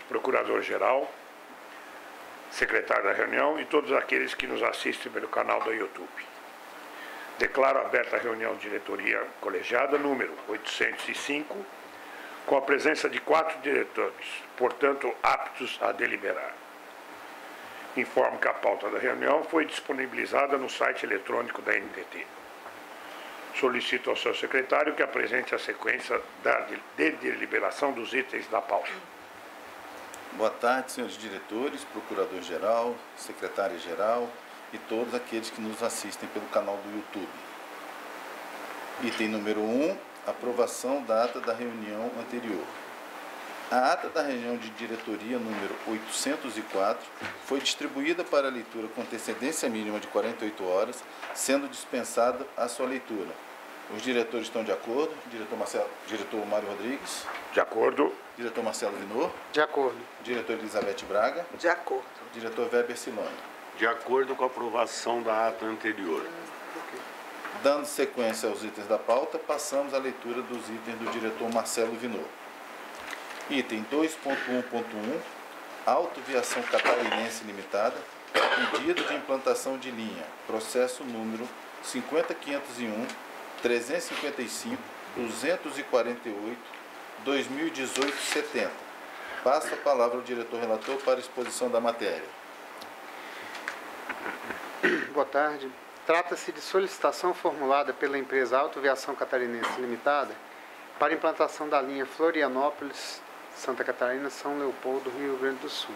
procurador-geral, secretário da reunião e todos aqueles que nos assistem pelo canal do YouTube. Declaro aberta a reunião de diretoria colegiada número 805, com a presença de 4 diretores, portanto, aptos a deliberar. Informo que a pauta da reunião foi disponibilizada no site eletrônico da NTT. Solicito ao seu secretário que apresente a sequência de deliberação dos itens da pauta. Boa tarde, senhores diretores, procurador-geral, secretária-geral e todos aqueles que nos assistem pelo canal do YouTube. Item número 1, aprovação da ata da reunião anterior. A ata da reunião de diretoria número 804 foi distribuída para leitura com antecedência mínima de 48 horas, sendo dispensada a sua leitura. Os diretores estão de acordo? Diretor Mário Rodrigues? De acordo. Diretor Marcelo Vinor? De acordo. Diretor Elizabeth Braga? De acordo. Diretor Weber Siloni? De acordo com a aprovação da ata anterior. Dando sequência aos itens da pauta, passamos à leitura dos itens do diretor Marcelo Vinor. Item 2.1.1, Autoviação Catarinense Limitada, pedido de implantação de linha, processo número 50555-248-2018-70. Passo a palavra ao diretor relator para exposição da matéria. Boa tarde. Trata-se de solicitação formulada pela empresa Autoviação Catarinense Limitada para implantação da linha Florianópolis, Santa Catarina, São Leopoldo, Rio Grande do Sul.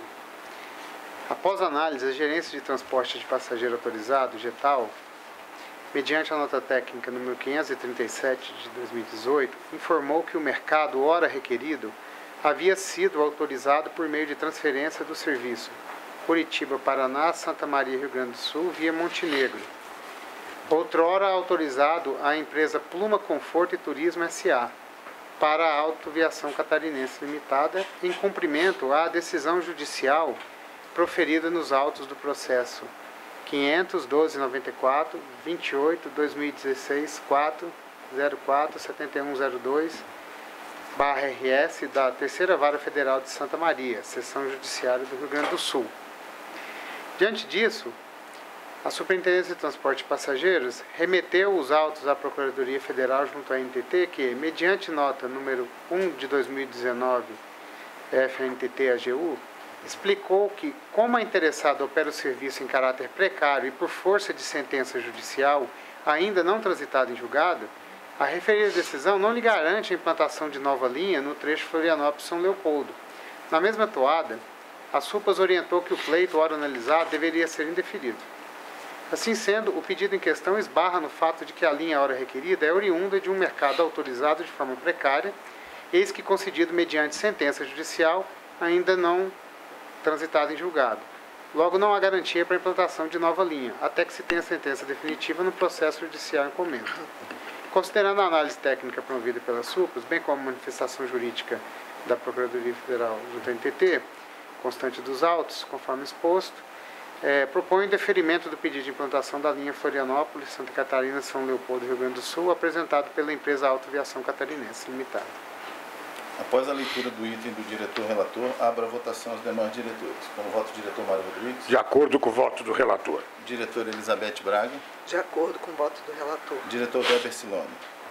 Após análise, a Gerência de Transporte de Passageiro Autorizado, GETAL, mediante a nota técnica número 537 de 2018, informou que o mercado hora requerido havia sido autorizado por meio de transferência do serviço Curitiba, Paraná, Santa Maria, Rio Grande do Sul, via Montenegro. Outrora autorizado a empresa Pluma Conforto e Turismo S.A. para a Autoviação Catarinense Limitada, em cumprimento à decisão judicial proferida nos autos do processo 500.1294, 28, 2016, 404-7102/RS da Terceira Vara Federal de Santa Maria, Seção Judiciária do Rio Grande do Sul. Diante disso, a Superintendência de Transporte de Passageiros remeteu os autos à Procuradoria Federal junto à NTT que, mediante nota número 1 de 2019, FNTT-AGU, explicou que, como a interessada opera o serviço em caráter precário e por força de sentença judicial ainda não transitada em julgado, a referida decisão não lhe garante a implantação de nova linha no trecho Florianópolis-São Leopoldo. Na mesma toada, a SUPAS orientou que o pleito, hora analisado, deveria ser indeferido. Assim sendo, o pedido em questão esbarra no fato de que a linha hora requerida é oriunda de um mercado autorizado de forma precária, eis que concedido mediante sentença judicial ainda não transitada em julgado. Logo, não há garantia para a implantação de nova linha, até que se tenha sentença definitiva no processo judicial em comento. Considerando a análise técnica promovida pela SUPAS, bem como a manifestação jurídica da Procuradoria Federal junto à NTT, constante dos autos, conforme exposto, propõe o deferimento do pedido de implantação da linha Florianópolis, Santa Catarina, São Leopoldo, Rio Grande do Sul, apresentado pela empresa Autoviação Catarinense Limitada. Após a leitura do item do diretor relator, abro a votação aos demais diretores. Como voto, diretor Mário Rodrigues. De acordo com o voto do relator. Diretor Elizabeth Braga. De acordo com o voto do relator. Diretor Weber Siloni.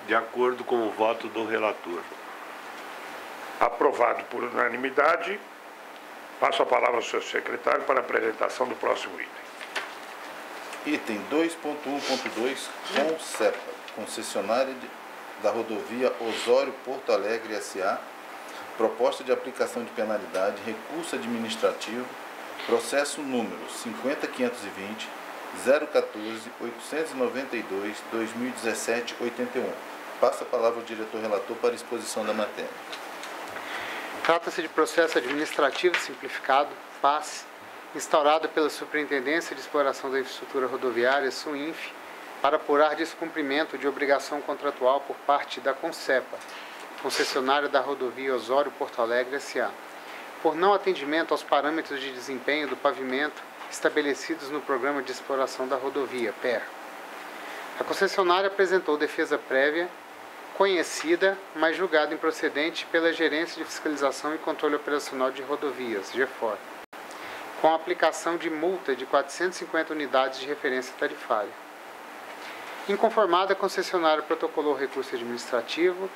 De acordo com o voto do relator. Aprovado por unanimidade. Passo a palavra ao seu secretário para a apresentação do próximo item. Item 2.1.2, CONCEPA, concessionária da rodovia Osório-Porto Alegre S.A., proposta de aplicação de penalidade, recurso administrativo, processo número 505.514.892.2017.81. Passa a palavra ao diretor relator para a exposição da matéria. Trata-se de processo administrativo simplificado, PAS, instaurado pela Superintendência de Exploração da Infraestrutura Rodoviária, SUINF, para apurar descumprimento de obrigação contratual por parte da CONCEPA, concessionária da rodovia Osório-Porto Alegre S.A., por não atendimento aos parâmetros de desempenho do pavimento estabelecidos no Programa de Exploração da Rodovia, PER. A concessionária apresentou defesa prévia conhecida, mas julgada improcedente pela Gerência de Fiscalização e Controle Operacional de Rodovias, GEFOR, com aplicação de multa de 450 unidades de referência tarifária. Inconformada, a concessionária protocolou recurso administrativo,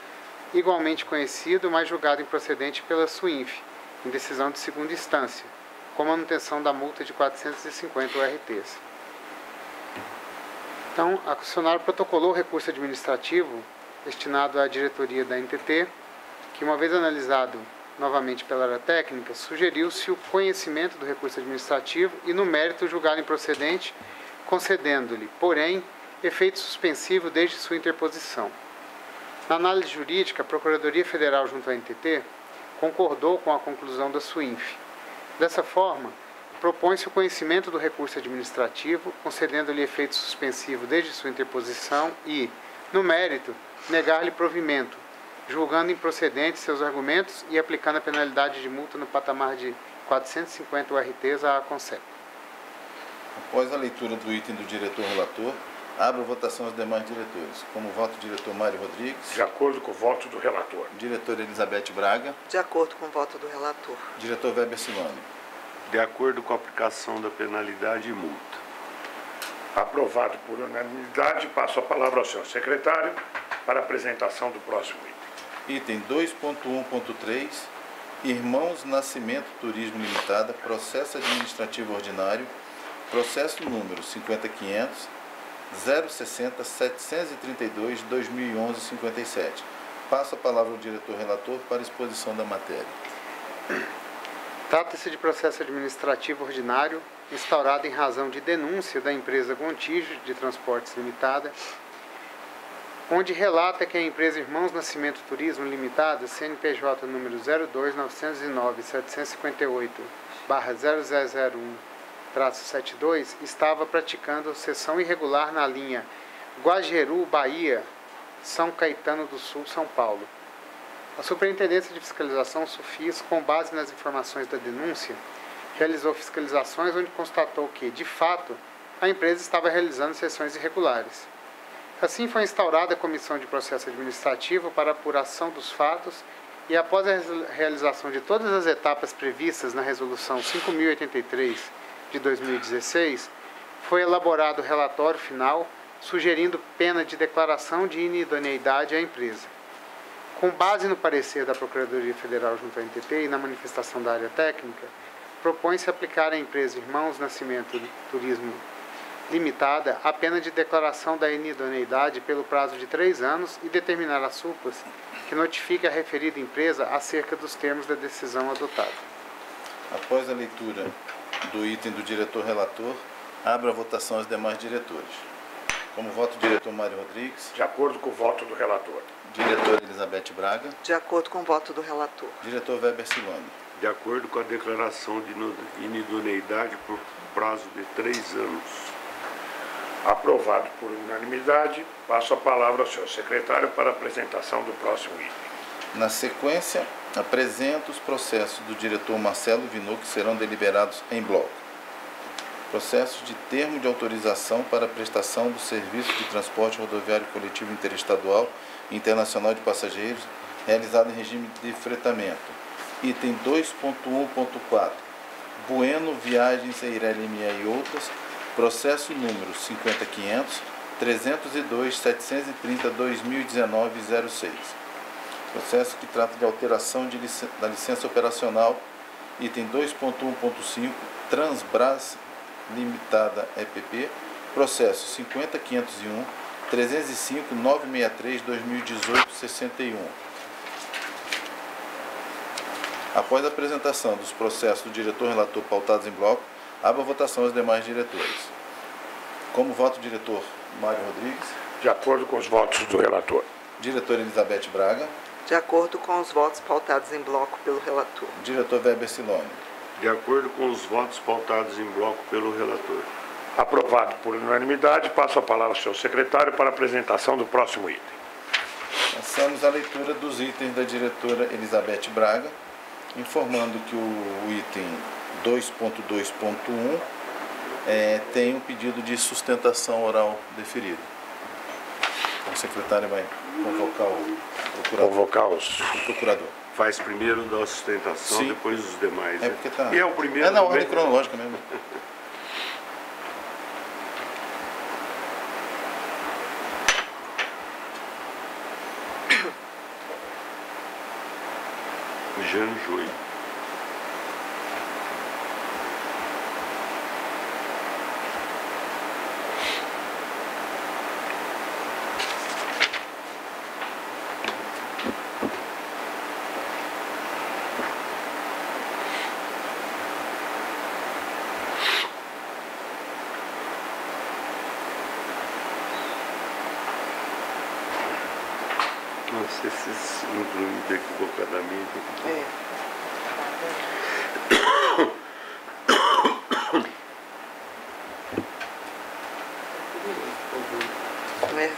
igualmente conhecido, mas julgado improcedente pela SUINF, em decisão de segunda instância, com manutenção da multa de 450 URTs. Então, a concessionária protocolou recurso administrativo destinado à diretoria da NTT, que, uma vez analisado novamente pela área técnica, sugeriu-se o conhecimento do recurso administrativo e, no mérito, julgado improcedente, concedendo-lhe, porém, efeito suspensivo desde sua interposição. Na análise jurídica, a Procuradoria Federal junto à NTT concordou com a conclusão da SUINF. Dessa forma, propõe-se o conhecimento do recurso administrativo, concedendo-lhe efeito suspensivo desde sua interposição e, no mérito, negar-lhe provimento, julgando improcedentes seus argumentos e aplicando a penalidade de multa no patamar de 450 URTs à CONCEP. Após a leitura do item do diretor-relator, abro a votação aos demais diretores. Como voto, o diretor Mário Rodrigues. De acordo com o voto do relator. Diretora Elizabeth Braga. De acordo com o voto do relator. Diretor Weber Silvani. De acordo com a aplicação da penalidade e multa. Aprovado por unanimidade, passo a palavra ao senhor secretário para a apresentação do próximo item. Item 2.1.3, Irmãos Nascimento Turismo Limitada, processo administrativo ordinário, processo número 50500 060 732 2011 57. Passo a palavra ao diretor relator para exposição da matéria. Trata-se de processo administrativo ordinário instaurado em razão de denúncia da empresa Gontijo de Transportes Limitada, onde relata que a empresa Irmãos Nascimento Turismo Limitada, CNPJ número 02.909.758/0001-72, estava praticando cessão irregular na linha Guajeru, Bahia, São Caetano do Sul, São Paulo. A Superintendência de Fiscalização, SUFIS, com base nas informações da denúncia, realizou fiscalizações onde constatou que, de fato, a empresa estava realizando cessões irregulares. Assim, foi instaurada a Comissão de Processo Administrativo para apuração dos fatos e, após a realização de todas as etapas previstas na Resolução 5.083 de 2016, foi elaborado o relatório final, sugerindo pena de declaração de inidoneidade à empresa. Com base no parecer da Procuradoria Federal junto à NTT e na manifestação da área técnica, propõe-se aplicar à empresa Irmãos Nascimento Turismo Limitada a pena de declaração da inidoneidade pelo prazo de 3 anos e determinar as SUPAs que notifique a referida empresa acerca dos termos da decisão adotada. Após a leitura do item do diretor relator, abro a votação aos demais diretores. Como voto, o diretor Mário Rodrigues. De acordo com o voto do relator. Diretora Elizabeth Braga. De acordo com o voto do relator. Diretor Weber Silvani. De acordo com a declaração de inidoneidade por prazo de 3 anos. Aprovado por unanimidade, passo a palavra ao senhor secretário para a apresentação do próximo item. Na sequência, apresento os processos do diretor Marcelo Vinô, que serão deliberados em bloco. Processo de termo de autorização para a prestação do serviço de transporte rodoviário coletivo interestadual e internacional de passageiros, realizado em regime de fretamento. Item 2.1.4, Bueno Viagens Eireli-ME e outras, processo número 50500-302-730-2019-06. Processo que trata de alteração da licença operacional, item 2.1.5, Transbras Limitada EPP, processo 50.501-305-963-2018-61. Após a apresentação dos processos do diretor-relator pautados em bloco, abro a votação aos demais diretores. Como voto, o diretor Mário Rodrigues. De acordo com os votos do relator. Diretora Elizabeth Braga. De acordo com os votos pautados em bloco pelo relator. Diretor Weber Silvani. De acordo com os votos pautados em bloco pelo relator. Aprovado por unanimidade, passo a palavra ao senhor secretário para a apresentação do próximo item. Passamos à leitura dos itens da diretora Elizabeth Braga, informando que o item 2.2.1 tem um pedido de sustentação oral deferido. A secretária vai convocar o procurador. Convocar os... Procurador. Faz primeiro da sustentação, Sim. depois os demais. É né? porque tá... E é o primeiro... É na ordem também. cronológica mesmo. Janjoi. Nossa, esses incluídos equivocadamente. É. É.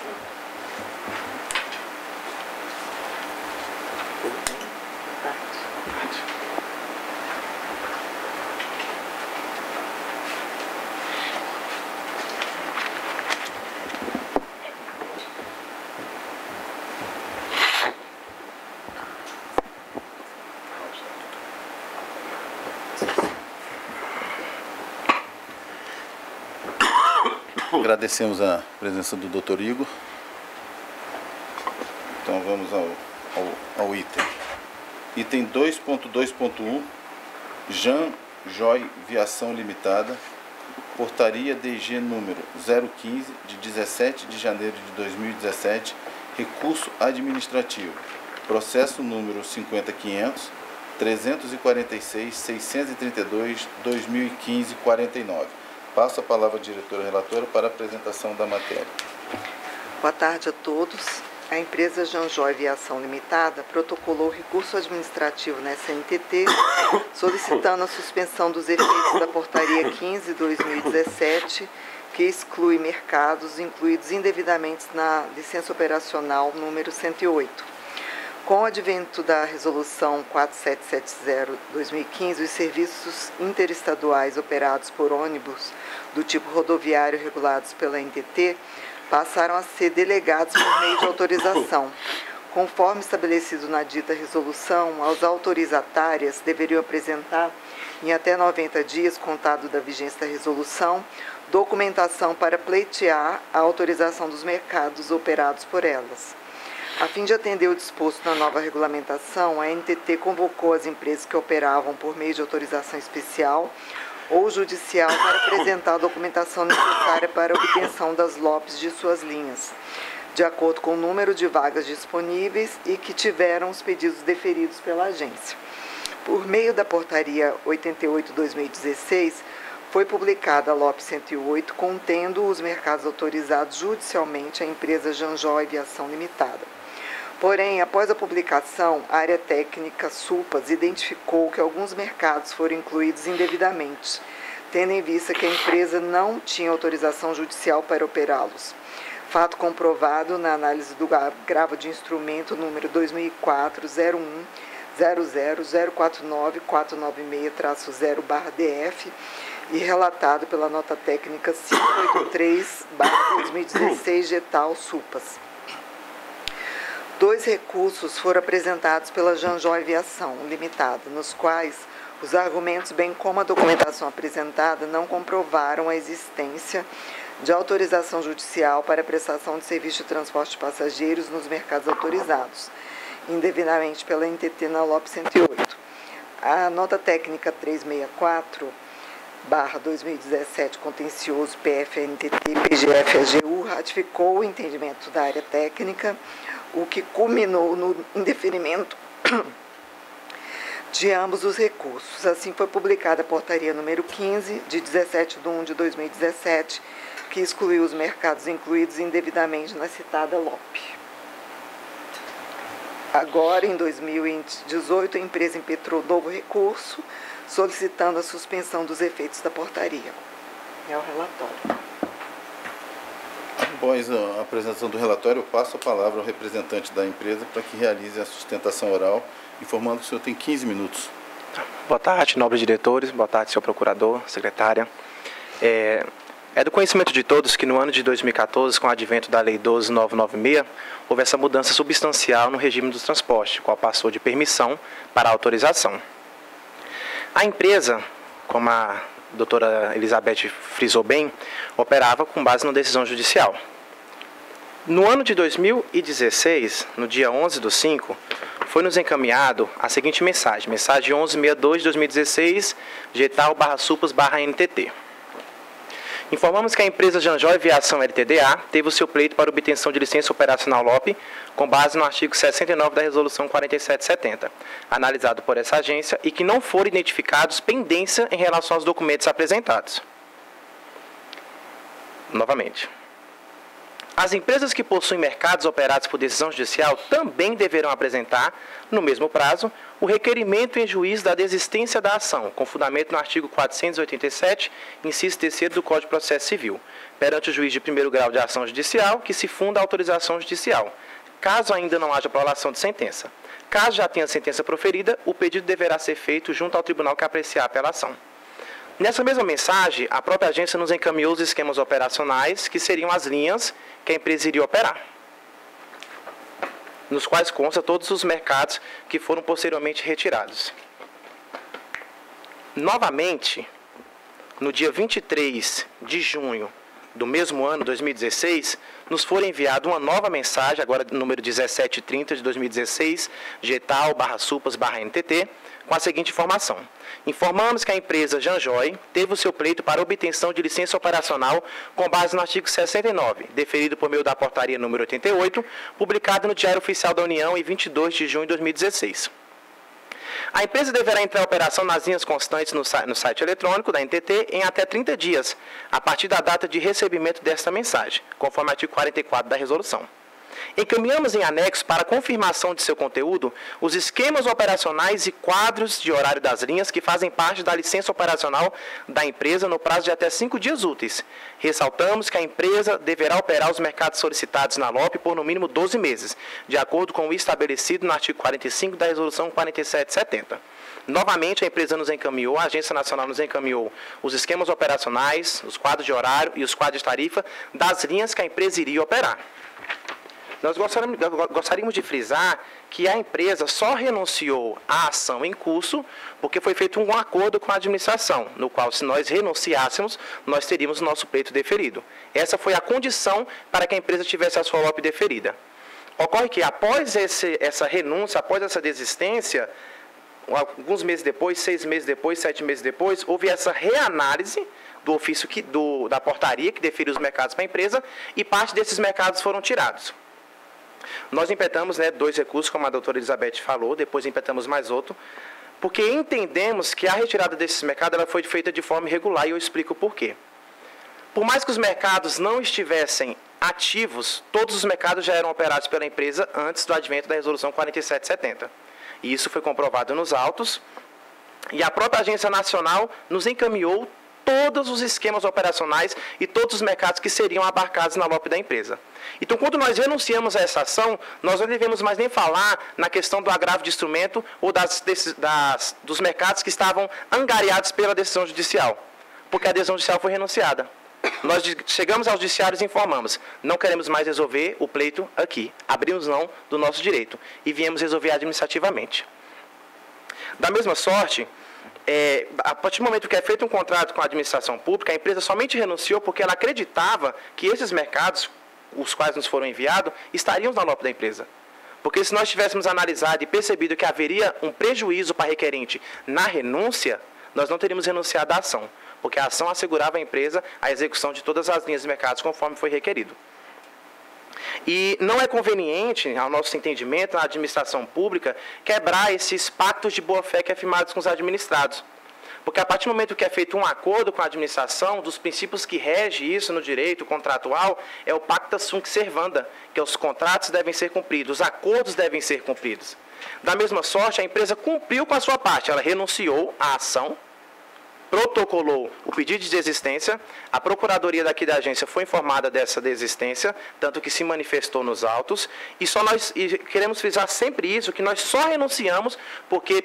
Agradecemos a presença do Dr. Igor. Então vamos ao item. Item 2.2.1, Janjoi Viação Limitada, Portaria DG número 015, de 17 de janeiro de 2017, recurso administrativo, processo número 50.500, 346, 632, 2015, 49. Passo a palavra à diretora relatora para a apresentação da matéria. Boa tarde a todos. A empresa Janjoi Viação Limitada protocolou recurso administrativo na SNTT, solicitando a suspensão dos efeitos da Portaria 15/2017, que exclui mercados incluídos indevidamente na licença operacional número 108. Com o advento da Resolução 4770/2015, os serviços interestaduais operados por ônibus do tipo rodoviário regulados pela NTT passaram a ser delegados por meio de autorização. Conforme estabelecido na dita resolução, as autorizatárias deveriam apresentar, em até 90 dias, contado da vigência da resolução, documentação para pleitear a autorização dos mercados operados por elas. A fim de atender o disposto na nova regulamentação, a NTT convocou as empresas que operavam por meio de autorização especial ou judicial para apresentar a documentação necessária para a obtenção das LOPs de suas linhas, de acordo com o número de vagas disponíveis e que tiveram os pedidos deferidos pela agência. Por meio da Portaria 88/2016, foi publicada a LOP 108, contendo os mercados autorizados judicialmente à empresa Janjoi Viação Limitada. Porém, após a publicação, a área técnica SUPAS identificou que alguns mercados foram incluídos indevidamente, tendo em vista que a empresa não tinha autorização judicial para operá-los. Fato comprovado na análise do agravo de instrumento número 2004-010049496-0/DF e relatado pela nota técnica 583/2016 Getal SUPAS. 2 recursos foram apresentados pela Janjoi Viação Limitada, nos quais os argumentos, bem como a documentação apresentada, não comprovaram a existência de autorização judicial para a prestação de serviço de transporte de passageiros nos mercados autorizados, indevidamente pela NTT na LOP 108. A nota técnica 364/2017, contencioso PF-NTT PGF-AGU, ratificou o entendimento da área técnica, o que culminou no indeferimento de ambos os recursos. Assim foi publicada a portaria número 15, de 17/1/2017, que excluiu os mercados incluídos indevidamente na citada LOP. Agora, em 2018, a empresa impetrou novo recurso, solicitando a suspensão dos efeitos da portaria. É o relatório. Após a apresentação do relatório, eu passo a palavra ao representante da empresa para que realize a sustentação oral, informando que o senhor tem 15 minutos. Boa tarde, nobres diretores, boa tarde, senhor procurador, secretária. É do conhecimento de todos que no ano de 2014, com o advento da Lei 12.996, houve essa mudança substancial no regime dos transportes, qual passou de permissão para autorização. A empresa, como a doutora Elizabeth frisou bem, operava com base na decisão judicial. No ano de 2016, no dia 11/5, foi nos encaminhado a seguinte mensagem 1162 de 2016, GETAL/SUPAS/NTT. Informamos que a empresa Janjoy Viação LTDA teve o seu pleito para obtenção de licença operacional LOP com base no artigo 69 da Resolução 4770, analisado por essa agência e que não foram identificados pendência em relação aos documentos apresentados. Novamente. As empresas que possuem mercados operados por decisão judicial também deverão apresentar, no mesmo prazo, o requerimento em juízo da desistência da ação, com fundamento no artigo 487, inciso 3º do Código de Processo Civil, perante o juiz de primeiro grau de ação judicial, que se funda a autorização judicial, caso ainda não haja prolação de sentença. Caso já tenha sentença proferida, o pedido deverá ser feito junto ao tribunal que apreciar a apelação. Nessa mesma mensagem, a própria agência nos encaminhou os esquemas operacionais, que seriam as linhas que a empresa iria operar, nos quais consta todos os mercados que foram posteriormente retirados. Novamente, no dia 23 de junho do mesmo ano, 2016, nos foi enviada uma nova mensagem, agora número 1730 de 2016, GETAL/SUPAS/NTT, com a seguinte informação. Informamos que a empresa Janjoy teve o seu pleito para obtenção de licença operacional com base no artigo 69, deferido por meio da portaria número 88, publicado no Diário Oficial da União em 22 de junho de 2016. A empresa deverá entrar em operação nas linhas constantes no site eletrônico da NTT em até 30 dias, a partir da data de recebimento desta mensagem, conforme o artigo 44 da resolução. Encaminhamos em anexo para confirmação de seu conteúdo os esquemas operacionais e quadros de horário das linhas que fazem parte da licença operacional da empresa no prazo de até 5 dias úteis. Ressaltamos que a empresa deverá operar os mercados solicitados na LOP por no mínimo 12 meses, de acordo com o estabelecido no artigo 45 da Resolução 4770. Novamente, a empresa nos encaminhou, a Agência Nacional nos encaminhou os esquemas operacionais, os quadros de horário e os quadros de tarifa das linhas que a empresa iria operar. Nós gostaríamos de frisar que a empresa só renunciou à ação em curso porque foi feito um acordo com a administração, no qual, se nós renunciássemos, nós teríamos o nosso pleito deferido. Essa foi a condição para que a empresa tivesse a sua LOP deferida. Ocorre que, após essa renúncia, após essa desistência, alguns meses depois, 6 meses depois, 7 meses depois, houve essa reanálise do ofício da portaria que defere os mercados para a empresa e parte desses mercados foram tirados. Nós impetamos 2 recursos, como a doutora Elizabeth falou, depois impetamos mais outro, porque entendemos que a retirada desses mercados ela foi feita de forma irregular e eu explico por quê. Por mais que os mercados não estivessem ativos, todos os mercados já eram operados pela empresa antes do advento da Resolução 4770. E isso foi comprovado nos autos e a própria Agência Nacional nos encaminhou todos os esquemas operacionais e todos os mercados que seriam abarcados na LOP da empresa. Então, quando nós renunciamos a essa ação, nós não devemos mais nem falar na questão do agravo de instrumento ou dos mercados que estavam angariados pela decisão judicial, porque a decisão judicial foi renunciada. Nós chegamos aos judiciários e informamos, não queremos mais resolver o pleito aqui, abrimos mão do nosso direito e viemos resolver administrativamente. Da mesma sorte, a partir do momento que é feito um contrato com a administração pública, a empresa somente renunciou porque ela acreditava que esses mercados, os quais nos foram enviados, estariam na LOP da empresa. Porque se nós tivéssemos analisado e percebido que haveria um prejuízo para requerente na renúncia, nós não teríamos renunciado à ação, porque a ação assegurava à empresa a execução de todas as linhas de mercados conforme foi requerido. E não é conveniente, ao nosso entendimento, na administração pública, quebrar esses pactos de boa-fé que é firmados com os administrados. Porque a partir do momento que é feito um acordo com a administração, dos princípios que rege isso no direito contratual, é o pacta sunt servanda, que os contratos devem ser cumpridos, os acordos devem ser cumpridos. Da mesma sorte, a empresa cumpriu com a sua parte, ela renunciou à ação, protocolou o pedido de desistência, a procuradoria daqui da agência foi informada dessa desistência, tanto que se manifestou nos autos, e queremos frisar sempre isso, que nós só renunciamos porque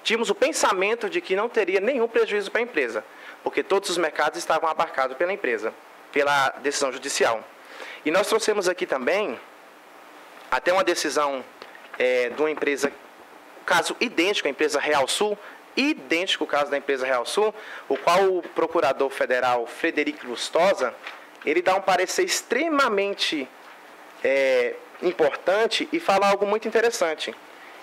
tínhamos o pensamento de que não teria nenhum prejuízo para a empresa, porque todos os mercados estavam abarcados pela empresa, pela decisão judicial. E nós trouxemos aqui também até uma decisão de uma empresa, caso idêntico à empresa Real Sul, idêntico ao caso da empresa Real Sul, o qual o procurador federal Frederico Lustosa, ele dá um parecer extremamente importante e fala algo muito interessante.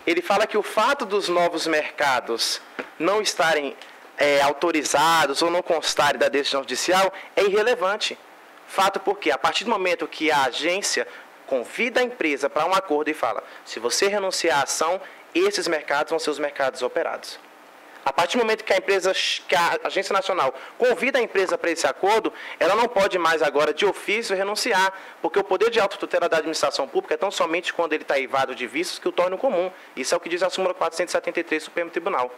Ele fala que o fato dos novos mercados não estarem autorizados ou não constarem da decisão judicial é irrelevante. Fato porque, a partir do momento que a agência convida a empresa para um acordo e fala, se você renunciar à ação, esses mercados vão ser os mercados operados. A partir do momento que a Agência Nacional convida a empresa para esse acordo, ela não pode mais agora, de ofício, renunciar, porque o poder de autotutela da administração pública é tão somente quando ele está eivado de vícios que o torna comum. Isso é o que diz a súmula 473 do Supremo Tribunal.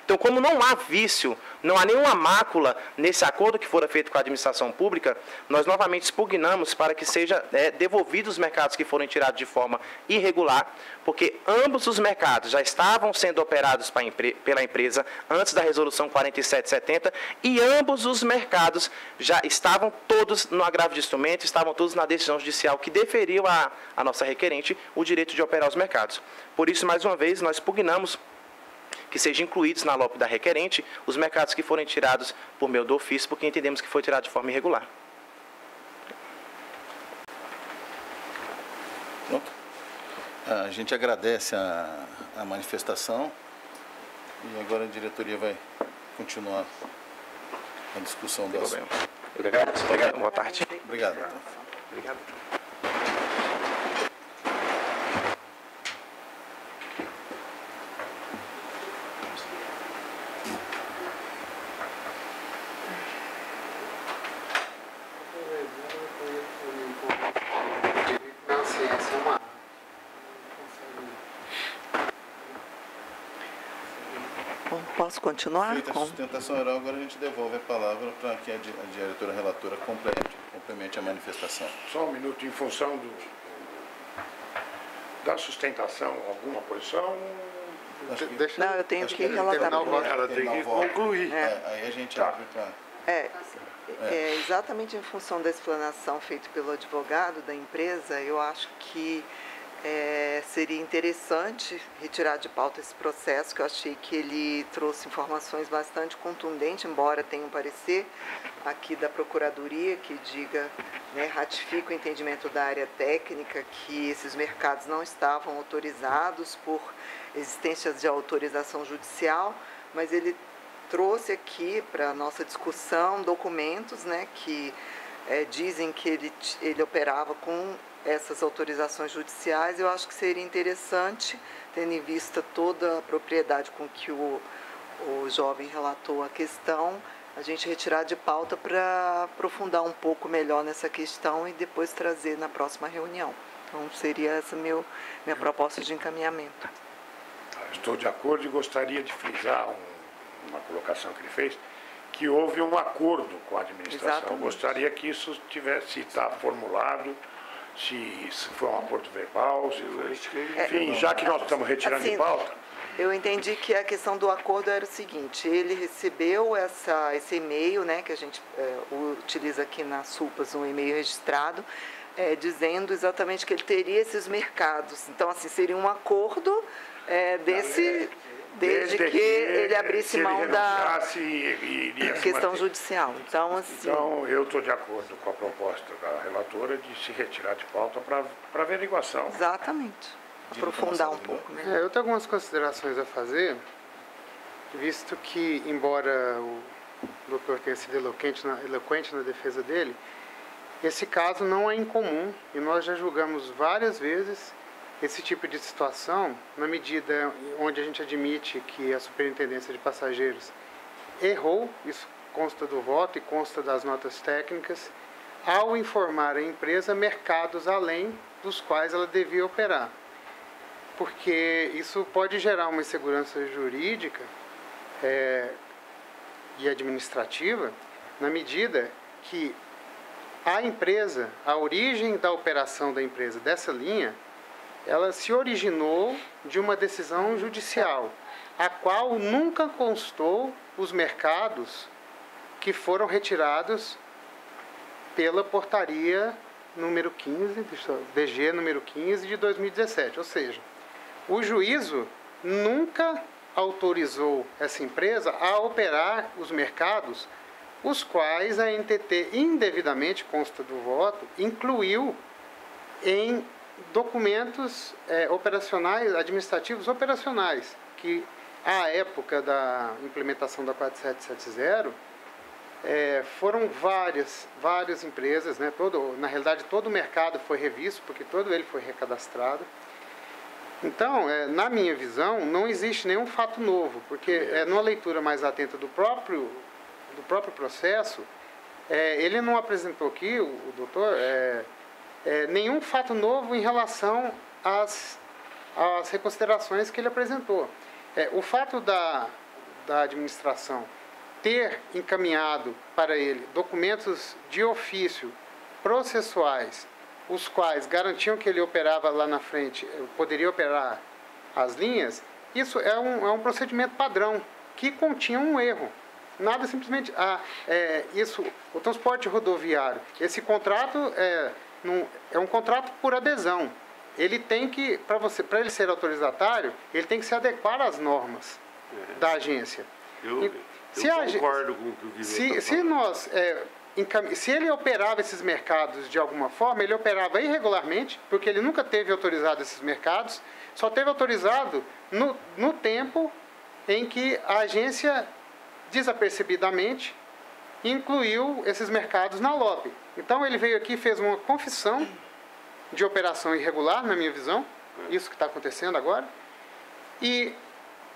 Então, como não há vício, não há nenhuma mácula nesse acordo que fora feito com a administração pública, nós novamente expugnamos para que seja devolvidos os mercados que foram tirados de forma irregular, porque ambos os mercados já estavam sendo operados pela empresa antes da resolução 4770 e ambos os mercados já estavam todos no agravo de instrumento, estavam todos na decisão judicial que deferiu a nossa requerente o direito de operar os mercados. Por isso, mais uma vez, nós expugnamos que sejam incluídos na LOP da requerente os mercados que forem tirados por meio do ofício, porque entendemos que foi tirado de forma irregular. Pronto. A gente agradece a manifestação e agora a diretoria vai continuar a discussão do assunto. Obrigado. Boa tarde. Obrigado. Obrigado. Bom, posso continuar? Feita a sustentação oral, agora a gente devolve a palavra para que a diretora relatora complemente a manifestação. Só um minuto, em função da sustentação, alguma posição? Não, eu tenho que relatar. Ela tem que concluir. Aí a gente abre para... Exatamente em função da explanação feita pelo advogado da empresa, eu acho que seria interessante retirar de pauta esse processo, que eu achei que ele trouxe informações bastante contundentes, embora tenha um parecer aqui da Procuradoria que diga, ratifica o entendimento da área técnica que esses mercados não estavam autorizados por existências de autorização judicial, mas ele trouxe aqui para a nossa discussão documentos que dizem que ele operava com essas autorizações judiciais. Eu acho que seria interessante, tendo em vista toda a propriedade com que o jovem relatou a questão, a gente retirar de pauta para aprofundar um pouco melhor nessa questão e depois trazer na próxima reunião. Então, seria essa minha proposta de encaminhamento. Estou de acordo e gostaria de frisar uma colocação que ele fez, que houve um acordo com a administração. Exatamente. Eu gostaria que isso tivesse estado formulado, se foi um acordo verbal, se foi... Enfim, já que nós estamos retirando de pauta... Eu entendi que a questão do acordo era o seguinte: ele recebeu esse e-mail, que a gente utiliza aqui na SUPAS, um e-mail registrado, dizendo exatamente que ele teria esses mercados. Então, assim, seria um acordo desde que ele abrisse mão da questão judicial. Então, assim... Então, eu estou de acordo com a proposta da relatora de se retirar de pauta para averiguação. Exatamente. Aprofundar um pouco. Eu tenho algumas considerações a fazer, visto que, embora o doutor tenha sido eloquente na defesa dele, esse caso não é incomum e nós já julgamos várias vezes esse tipo de situação, na medida onde a gente admite que a Superintendência de Passageiros errou, isso consta do voto e consta das notas técnicas, ao informar a empresa mercados além dos quais ela devia operar. Porque isso pode gerar uma insegurança jurídica e administrativa, na medida que a empresa, a origem da operação da empresa dessa linha, ela se originou de uma decisão judicial, a qual nunca constou os mercados que foram retirados pela portaria número 15, DG número 15 de 2017. Ou seja, o juízo nunca autorizou essa empresa a operar os mercados, os quais a NTT indevidamente, consta do voto, incluiu em documentos operacionais, administrativos operacionais, que à época da implementação da 4770, foram várias empresas, né? Na realidade todo o mercado foi revisto, porque todo ele foi recadastrado. Então, na minha visão, não existe nenhum fato novo, porque numa leitura mais atenta do próprio processo, ele não apresentou aqui, o doutor, nenhum fato novo em relação às reconsiderações que ele apresentou. O fato da administração ter encaminhado para ele documentos de ofício processuais, os quais garantiam que ele operava lá na frente, poderia operar as linhas, isso é um procedimento padrão, que continha um erro. Nada simplesmente... o transporte rodoviário, esse contrato é um contrato por adesão. Ele tem que, para ele ser autorizatário, ele tem que se adequar às normas da agência. Eu concordo com o que o Vitor está falando. Se ele operava esses mercados de alguma forma, ele operava irregularmente, porque ele nunca teve autorizado esses mercados, só teve autorizado no tempo em que a agência, desapercebidamente, incluiu esses mercados na LOP. Então, ele veio aqui e fez uma confissão de operação irregular, na minha visão, isso que está acontecendo agora, e,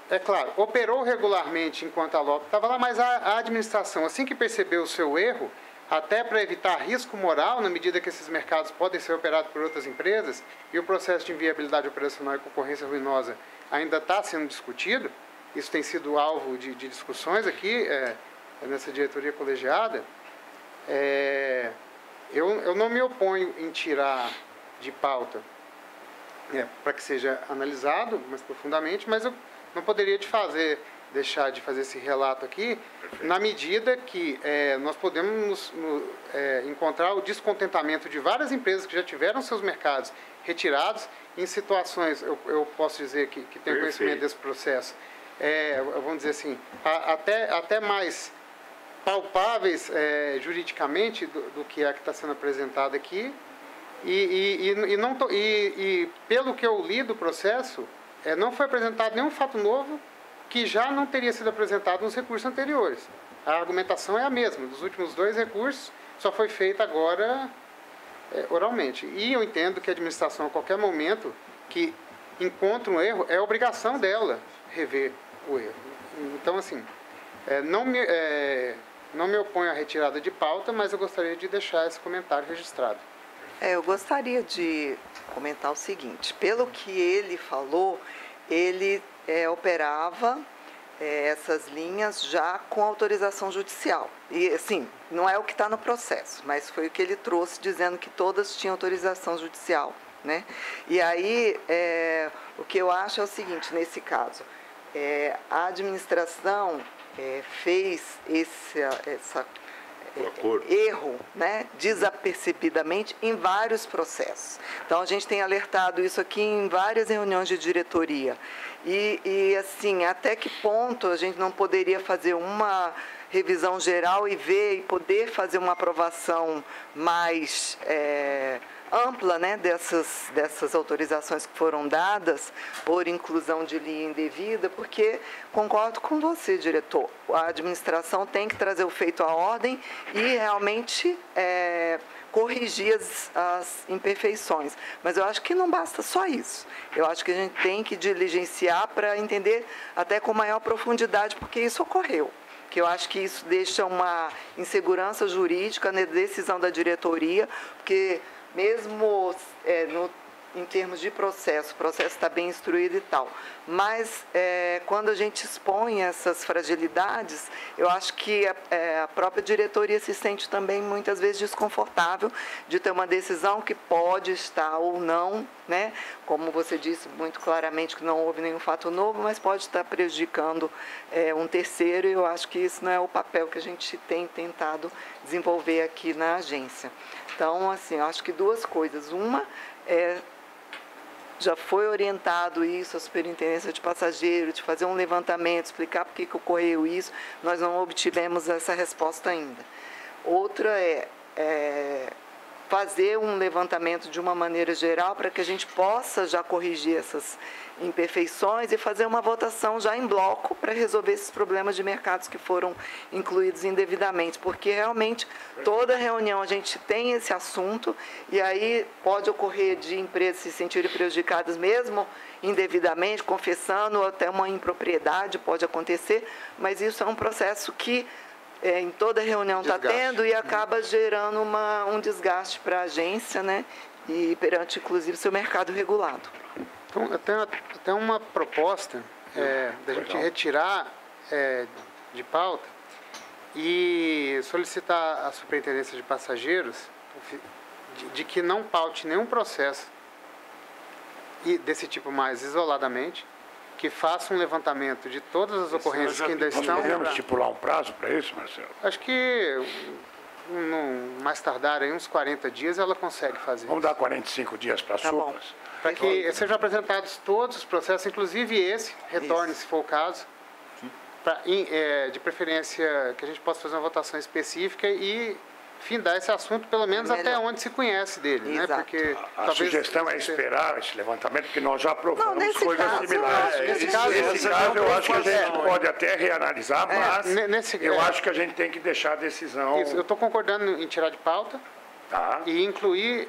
é claro, operou regularmente enquanto a LOP estava lá, mas a administração, assim que percebeu o seu erro, até para evitar risco moral, na medida que esses mercados podem ser operados por outras empresas, e o processo de inviabilidade operacional e concorrência ruinosa ainda está sendo discutido, isso tem sido alvo de discussões aqui, nessa diretoria colegiada, eu não me oponho em tirar de pauta para que seja analisado mais profundamente, mas eu não poderia deixar de fazer esse relato aqui, na medida que nós podemos encontrar o descontentamento de várias empresas que já tiveram seus mercados retirados em situações, eu posso dizer que tenho conhecimento desse processo, vamos dizer assim, até mais palpáveis juridicamente do que é que está sendo apresentado aqui, e pelo que eu li do processo, não foi apresentado nenhum fato novo que já não teria sido apresentado nos recursos anteriores. A argumentação é a mesma. Dos últimos 2 recursos, só foi feita agora oralmente. E eu entendo que a administração, a qualquer momento que encontra um erro, é obrigação dela rever o erro. Então, assim, não me oponho à retirada de pauta, mas eu gostaria de deixar esse comentário registrado. Eu gostaria de comentar o seguinte. Pelo que ele falou, ele operava essas linhas já com autorização judicial. E, assim, não é o que está no processo, mas foi o que ele trouxe, dizendo que todas tinham autorização judicial, né? E aí, o que eu acho é o seguinte, nesse caso, a administração fez esse erro, né, desapercebidamente em vários processos. Então, a gente tem alertado isso aqui em várias reuniões de diretoria. E assim, até que ponto a gente não poderia fazer uma revisão geral e ver e poder fazer uma aprovação mais ampla, né, dessas autorizações que foram dadas por inclusão de linha indevida, porque concordo com você, diretor, a administração tem que trazer o feito à ordem e realmente corrigir as imperfeições. Mas eu acho que não basta só isso. Eu acho que a gente tem que diligenciar para entender até com maior profundidade porque isso ocorreu. Que eu acho que isso deixa uma insegurança jurídica na decisão da diretoria, porque mesmo em termos de processo, o processo está bem instruído e tal. Mas quando a gente expõe essas fragilidades, eu acho que a própria diretoria se sente também muitas vezes desconfortável de ter uma decisão que pode estar ou não, né? Como você disse muito claramente que não houve nenhum fato novo, mas pode estar prejudicando um terceiro, e eu acho que isso não é o papel que a gente tem tentado desenvolver aqui na agência. Então, assim, eu acho que duas coisas. Uma já foi orientado isso, a superintendência de passageiro, de fazer um levantamento, explicar por que ocorreu isso, nós não obtivemos essa resposta ainda. Outra fazer um levantamento de uma maneira geral para que a gente possa já corrigir essas imperfeições e fazer uma votação já em bloco para resolver esses problemas de mercados que foram incluídos indevidamente, porque realmente toda reunião a gente tem esse assunto e aí pode ocorrer de empresas se sentirem prejudicadas mesmo indevidamente, confessando, ou até uma impropriedade pode acontecer, mas isso é um processo que em toda reunião está tendo e acaba gerando um desgaste para a agência, né? E perante, inclusive, seu mercado regulado. Então, até uma proposta da gente retirar de pauta e solicitar à Superintendência de Passageiros de que não paute nenhum processo desse tipo mais isoladamente, que faça um levantamento de todas as ocorrências que ainda estão... Podemos estipular um prazo para isso, Marcelo? Acho que, mais tardar, aí, uns 40 dias, ela consegue fazer. Vamos dar 45 dias para as SUPAS? Para que sejam apresentados todos os processos, inclusive esse, retorne, se for o caso, de preferência que a gente possa fazer uma votação específica e findar esse assunto, pelo menos até onde se conhece dele, né? Porque a sugestão é esperar esse levantamento, porque nós já aprovamos coisas similares. Nesse caso, eu acho que a gente pode até reanalisar, mas eu acho que a gente tem que deixar a decisão... Isso, eu estou concordando em tirar de pauta e incluir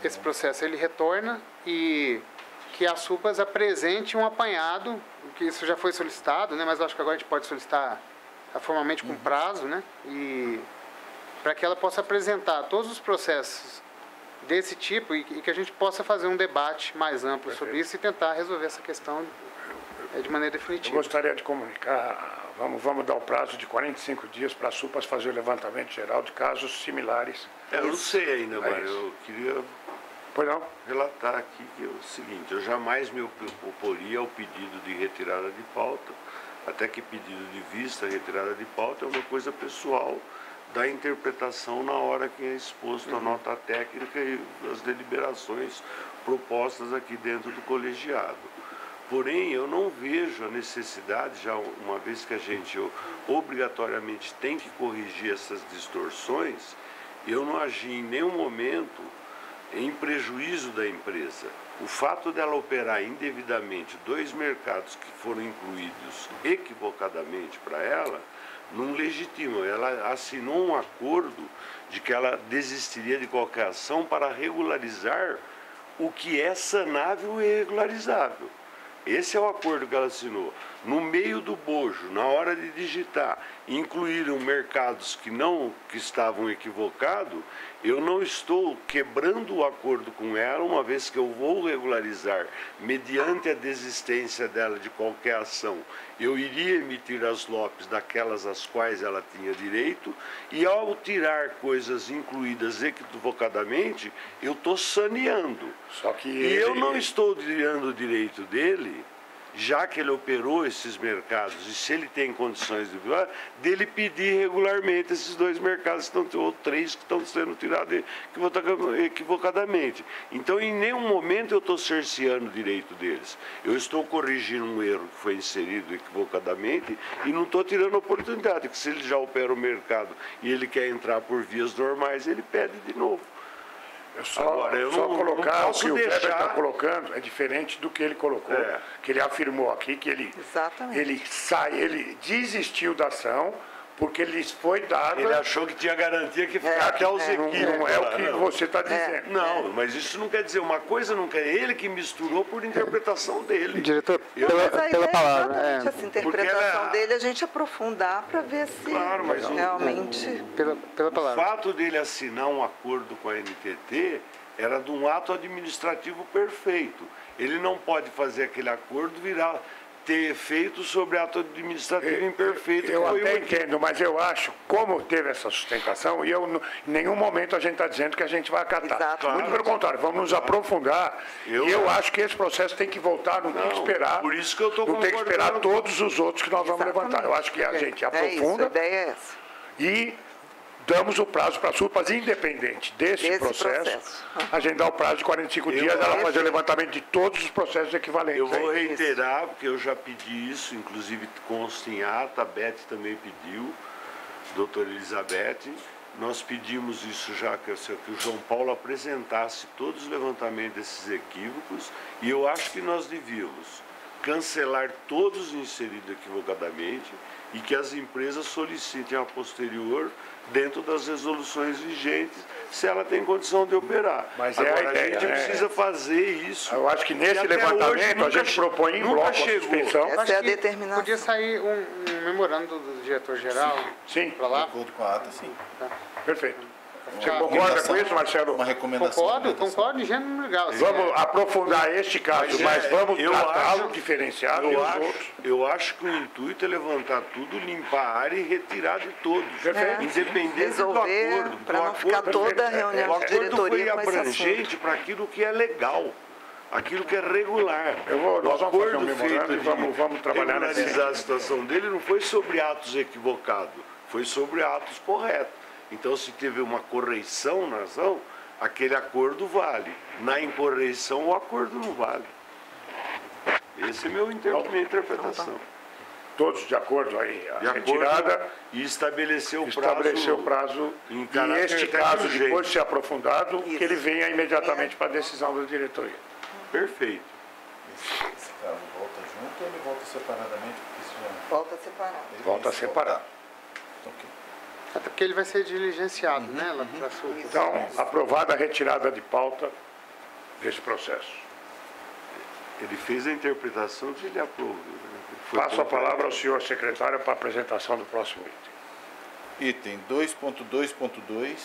esse processo. Ele retorna e que a SUPAS apresente um apanhado, que isso já foi solicitado, né? Mas eu acho que agora a gente pode solicitar formalmente com prazo, né? E para que ela possa apresentar todos os processos desse tipo e que a gente possa fazer um debate mais amplo sobre isso e tentar resolver essa questão de maneira definitiva. Eu gostaria de comunicar, vamos dar o prazo de 45 dias para a SUPAS fazer o levantamento geral de casos similares. Eu não sei ainda, Mário, eu queria relatar aqui que é o seguinte, eu jamais me oporia ao pedido de retirada de pauta, até que pedido de vista, retirada de pauta é uma coisa pessoal da interpretação na hora que é exposto a nota técnica e as deliberações propostas aqui dentro do colegiado. Porém, eu não vejo a necessidade, já uma vez que a gente obrigatoriamente tem que corrigir essas distorções, eu não agi em nenhum momento em prejuízo da empresa. O fato dela operar indevidamente dois mercados que foram incluídos equivocadamente para ela, não legitima. Ela assinou um acordo de que ela desistiria de qualquer ação para regularizar o que é sanável e regularizável. Esse é o acordo que ela assinou. No meio do bojo, na hora de digitar, incluíram mercados que estavam equivocados, eu não estou quebrando o acordo com ela, uma vez que eu vou regularizar, mediante a desistência dela de qualquer ação, eu iria emitir as LOPs daquelas às quais ela tinha direito, e ao tirar coisas incluídas equivocadamente, eu estou saneando. Eu não estou tirando o direito dele, já que ele operou esses mercados, e se ele tem condições dele pedir regularmente esses dois mercados, ou três que estão sendo tirados equivocadamente. Então, em nenhum momento eu estou cerceando o direito deles. Eu estou corrigindo um erro que foi inserido equivocadamente e não estou tirando a oportunidade, que se ele já opera o mercado e ele quer entrar por vias normais, ele pede de novo. Agora, eu só colocar o que o Weber está colocando é diferente do que ele colocou, que ele afirmou aqui que ele desistiu da ação porque lhes foi dado... Ele achou que tinha garantia que ficar até os equívocos. Não é o que você está dizendo. Não, mas isso não quer dizer uma coisa, não quer ele que misturou por interpretação dele. Diretor, pela palavra. Essa interpretação dele a gente aprofundar para ver se realmente... Pela palavra. O fato dele assinar um acordo com a NTT era de um ato administrativo perfeito. Ele não pode fazer aquele acordo ter efeito sobre ato administrativo imperfeito. Eu até entendo, mas eu acho, como teve essa sustentação, e em nenhum momento a gente está dizendo que a gente vai acatar. Exato. Muito pelo contrário, vamos nos aprofundar. E eu acho que esse processo tem que voltar, não tem que esperar. Por isso que eu estou Não tem que esperar concordando. todos os outros que nós vamos levantar. Eu acho que a gente aprofunda a ideia é essa. e damos o prazo para as UPAs, independente desse processo. A gente dá o prazo de 45 dias, ela fazer o levantamento de todos os processos equivalentes. Eu vou reiterar, porque eu já pedi isso, inclusive consta em ata, a Beth também pediu, doutora Elizabeth. Nós pedimos isso já, que o João Paulo apresentasse todos os levantamentos desses equívocos, e eu acho que nós devíamos cancelar todos os inseridos equivocadamente e que as empresas solicitem a posterior, dentro das resoluções vigentes, se ela tem condição de operar. Mas agora, a ideia, gente precisa fazer isso. Eu acho que nesse levantamento a gente propõe em bloco a suspensão. Essa é a determinação. Podia sair um memorando do diretor-geral Sim. para lá. De acordo com a ata, sim. Perfeito. Você Uma concorda com recomendação- isso, Marcelo? Uma recomendação. Concordo em gênero legal. Vamos aprofundar este caso, mas vamos eu tratá-lo acho- diferenciado e os outros. Eu acho que o intuito é levantar tudo, limpar a área e retirar de todos. Perfeito. Independente Resolver, do acordo. para não ficar toda a reunião O de acordo diretoria foi com esse assunto. abrangente para aquilo que é legal, aquilo que é regular. Nós vamos fazer um acordo memorando feito e vamos trabalhar nesse regularizar a situação dele não foi sobre atos equivocados, foi sobre atos corretos. Então, se teve uma correção na ação, aquele acordo vale. Na incorreição, o acordo não vale. Essa é minha interpretação. Todos de acordo aí, De a retirada, acordo, e estabeleceu o prazo, em e caráter este até caso, urgente. depois de ser aprofundado, que Isso. ele venha imediatamente para a decisão da diretoria. Perfeito. Esse caso volta junto ou ele volta separadamente? Porque isso já... Volta separado. ele Volta tem a separar. Então, ok. Até porque ele vai ser diligenciado, né? Lá para sul. Então, aprovada a retirada de pauta desse processo. Ele fez a interpretação que ele aprovou. Passo a palavra ao senhor secretário para a apresentação do próximo item. Item 2.2.2,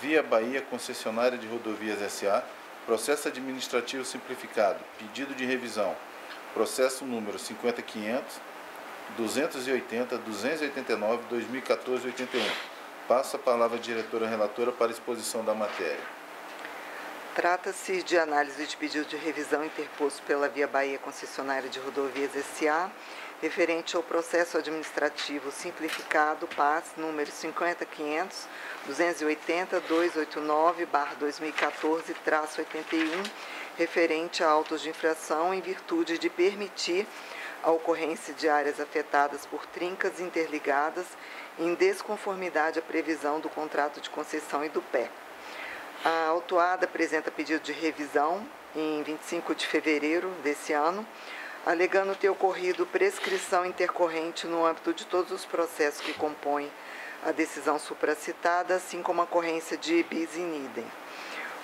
Via Bahia Concessionária de Rodovias SA, processo administrativo simplificado, pedido de revisão, processo número 50.500, 280, 289, 2014, 81. Passo a palavra à diretora relatora para exposição da matéria. Trata-se de análise de pedido de revisão interposto pela Via Bahia Concessionária de Rodovias S.A., referente ao processo administrativo simplificado PAS número 50.500-280-289/2014-81, referente a autos de infração em virtude de permitir a ocorrência de áreas afetadas por trincas interligadas em desconformidade à previsão do contrato de concessão e do PE. A autuada apresenta pedido de revisão em 25 de fevereiro desse ano, alegando ter ocorrido prescrição intercorrente no âmbito de todos os processos que compõem a decisão supracitada, assim como a ocorrência de bis in idem.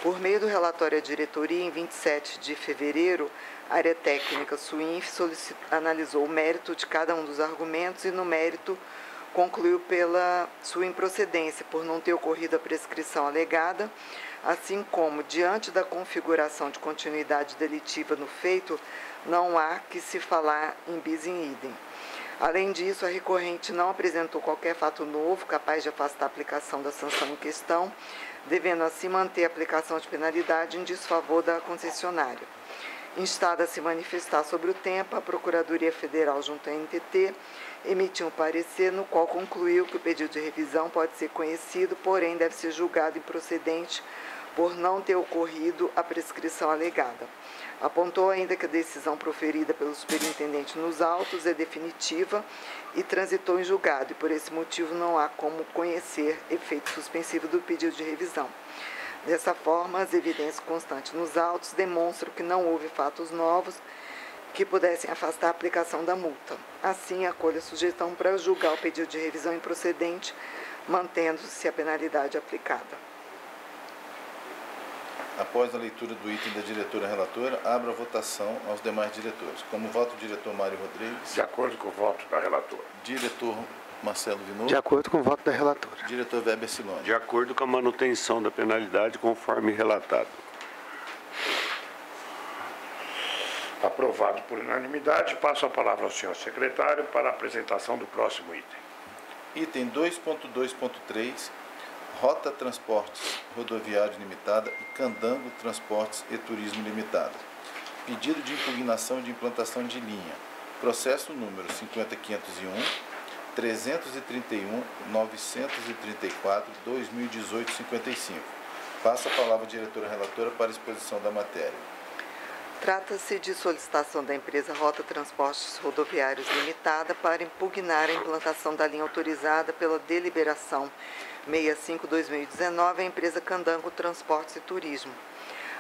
Por meio do relatório à diretoria, em 27 de fevereiro, a área técnica SUINF analisou o mérito de cada um dos argumentos e, no mérito, concluiu pela sua improcedência por não ter ocorrido a prescrição alegada, assim como, diante da configuração de continuidade delitiva no feito, não há que se falar em bis in idem. Além disso, a recorrente não apresentou qualquer fato novo capaz de afastar a aplicação da sanção em questão, devendo assim manter a aplicação de penalidade em desfavor da concessionária. Instada a se manifestar sobre o tempo, a Procuradoria Federal junto à NTT emitiu um parecer no qual concluiu que o pedido de revisão pode ser conhecido, porém deve ser julgado improcedente por não ter ocorrido a prescrição alegada. Apontou ainda que a decisão proferida pelo superintendente nos autos é definitiva e transitou em julgado, e por esse motivo não há como conhecer efeito suspensivo do pedido de revisão. Dessa forma, as evidências constantes nos autos demonstram que não houve fatos novos que pudessem afastar a aplicação da multa. Assim, acolhe a sugestão para julgar o pedido de revisão improcedente, mantendo-se a penalidade aplicada. Após a leitura do item da diretora relatora, abro a votação aos demais diretores. Como voto, o diretor Mário Rodrigues. De acordo com o voto da relatora. Diretor Marcelo Vinoso. De acordo com o voto da relatora. Diretor Weber Siloni. De acordo com a manutenção da penalidade, conforme relatado. Aprovado por unanimidade. Passo a palavra ao senhor secretário para a apresentação do próximo item. Item 2.2.3, Rota Transportes Rodoviários Limitada e Candango Transportes e Turismo Limitada. Pedido de impugnação de implantação de linha. Processo número 50501-331-934-2018-55. Passo a palavra à diretora relatora para a exposição da matéria. Trata-se de solicitação da empresa Rota Transportes Rodoviários Limitada para impugnar a implantação da linha autorizada pela deliberação 65/2019 à empresa Candango Transportes e Turismo.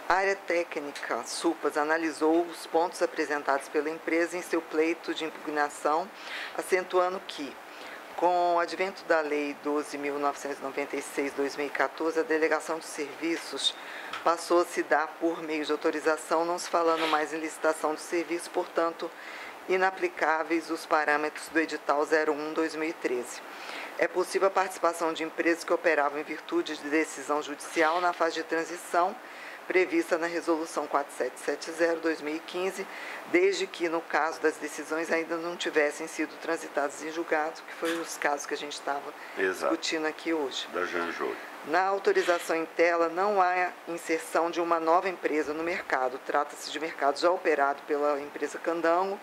A área técnica SUPAS analisou os pontos apresentados pela empresa em seu pleito de impugnação, acentuando que, com o advento da Lei 12.996/2014, a delegação de serviços passou a se dar por meio de autorização, não se falando mais em licitação de serviço, portanto, inaplicáveis os parâmetros do edital 01/2013. É possível a participação de empresas que operavam em virtude de decisão judicial na fase de transição prevista na Resolução 4770/2015, desde que, no caso das decisões, ainda não tivessem sido transitadas em julgado, que foi os casos que a gente estava discutindo aqui hoje. Da Janjoi. Na autorização em tela, não há inserção de uma nova empresa no mercado. Trata-se de mercado já operado pela empresa Candango,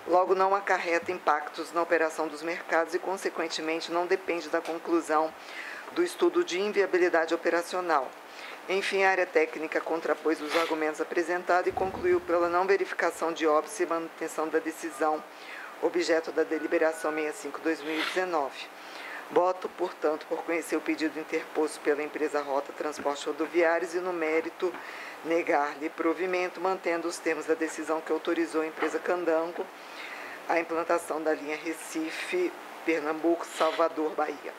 logo não acarreta impactos na operação dos mercados e, consequentemente, não depende da conclusão do estudo de inviabilidade operacional. Enfim, a área técnica contrapôs os argumentos apresentados e concluiu pela não verificação de óbice e manutenção da decisão objeto da deliberação 65/2019. Voto, portanto, por conhecer o pedido interposto pela empresa Rota Transportes Rodoviários e, no mérito, negar-lhe provimento, mantendo os termos da decisão que autorizou a empresa Candango a implantação da linha Recife, Pernambuco, Salvador, Bahia.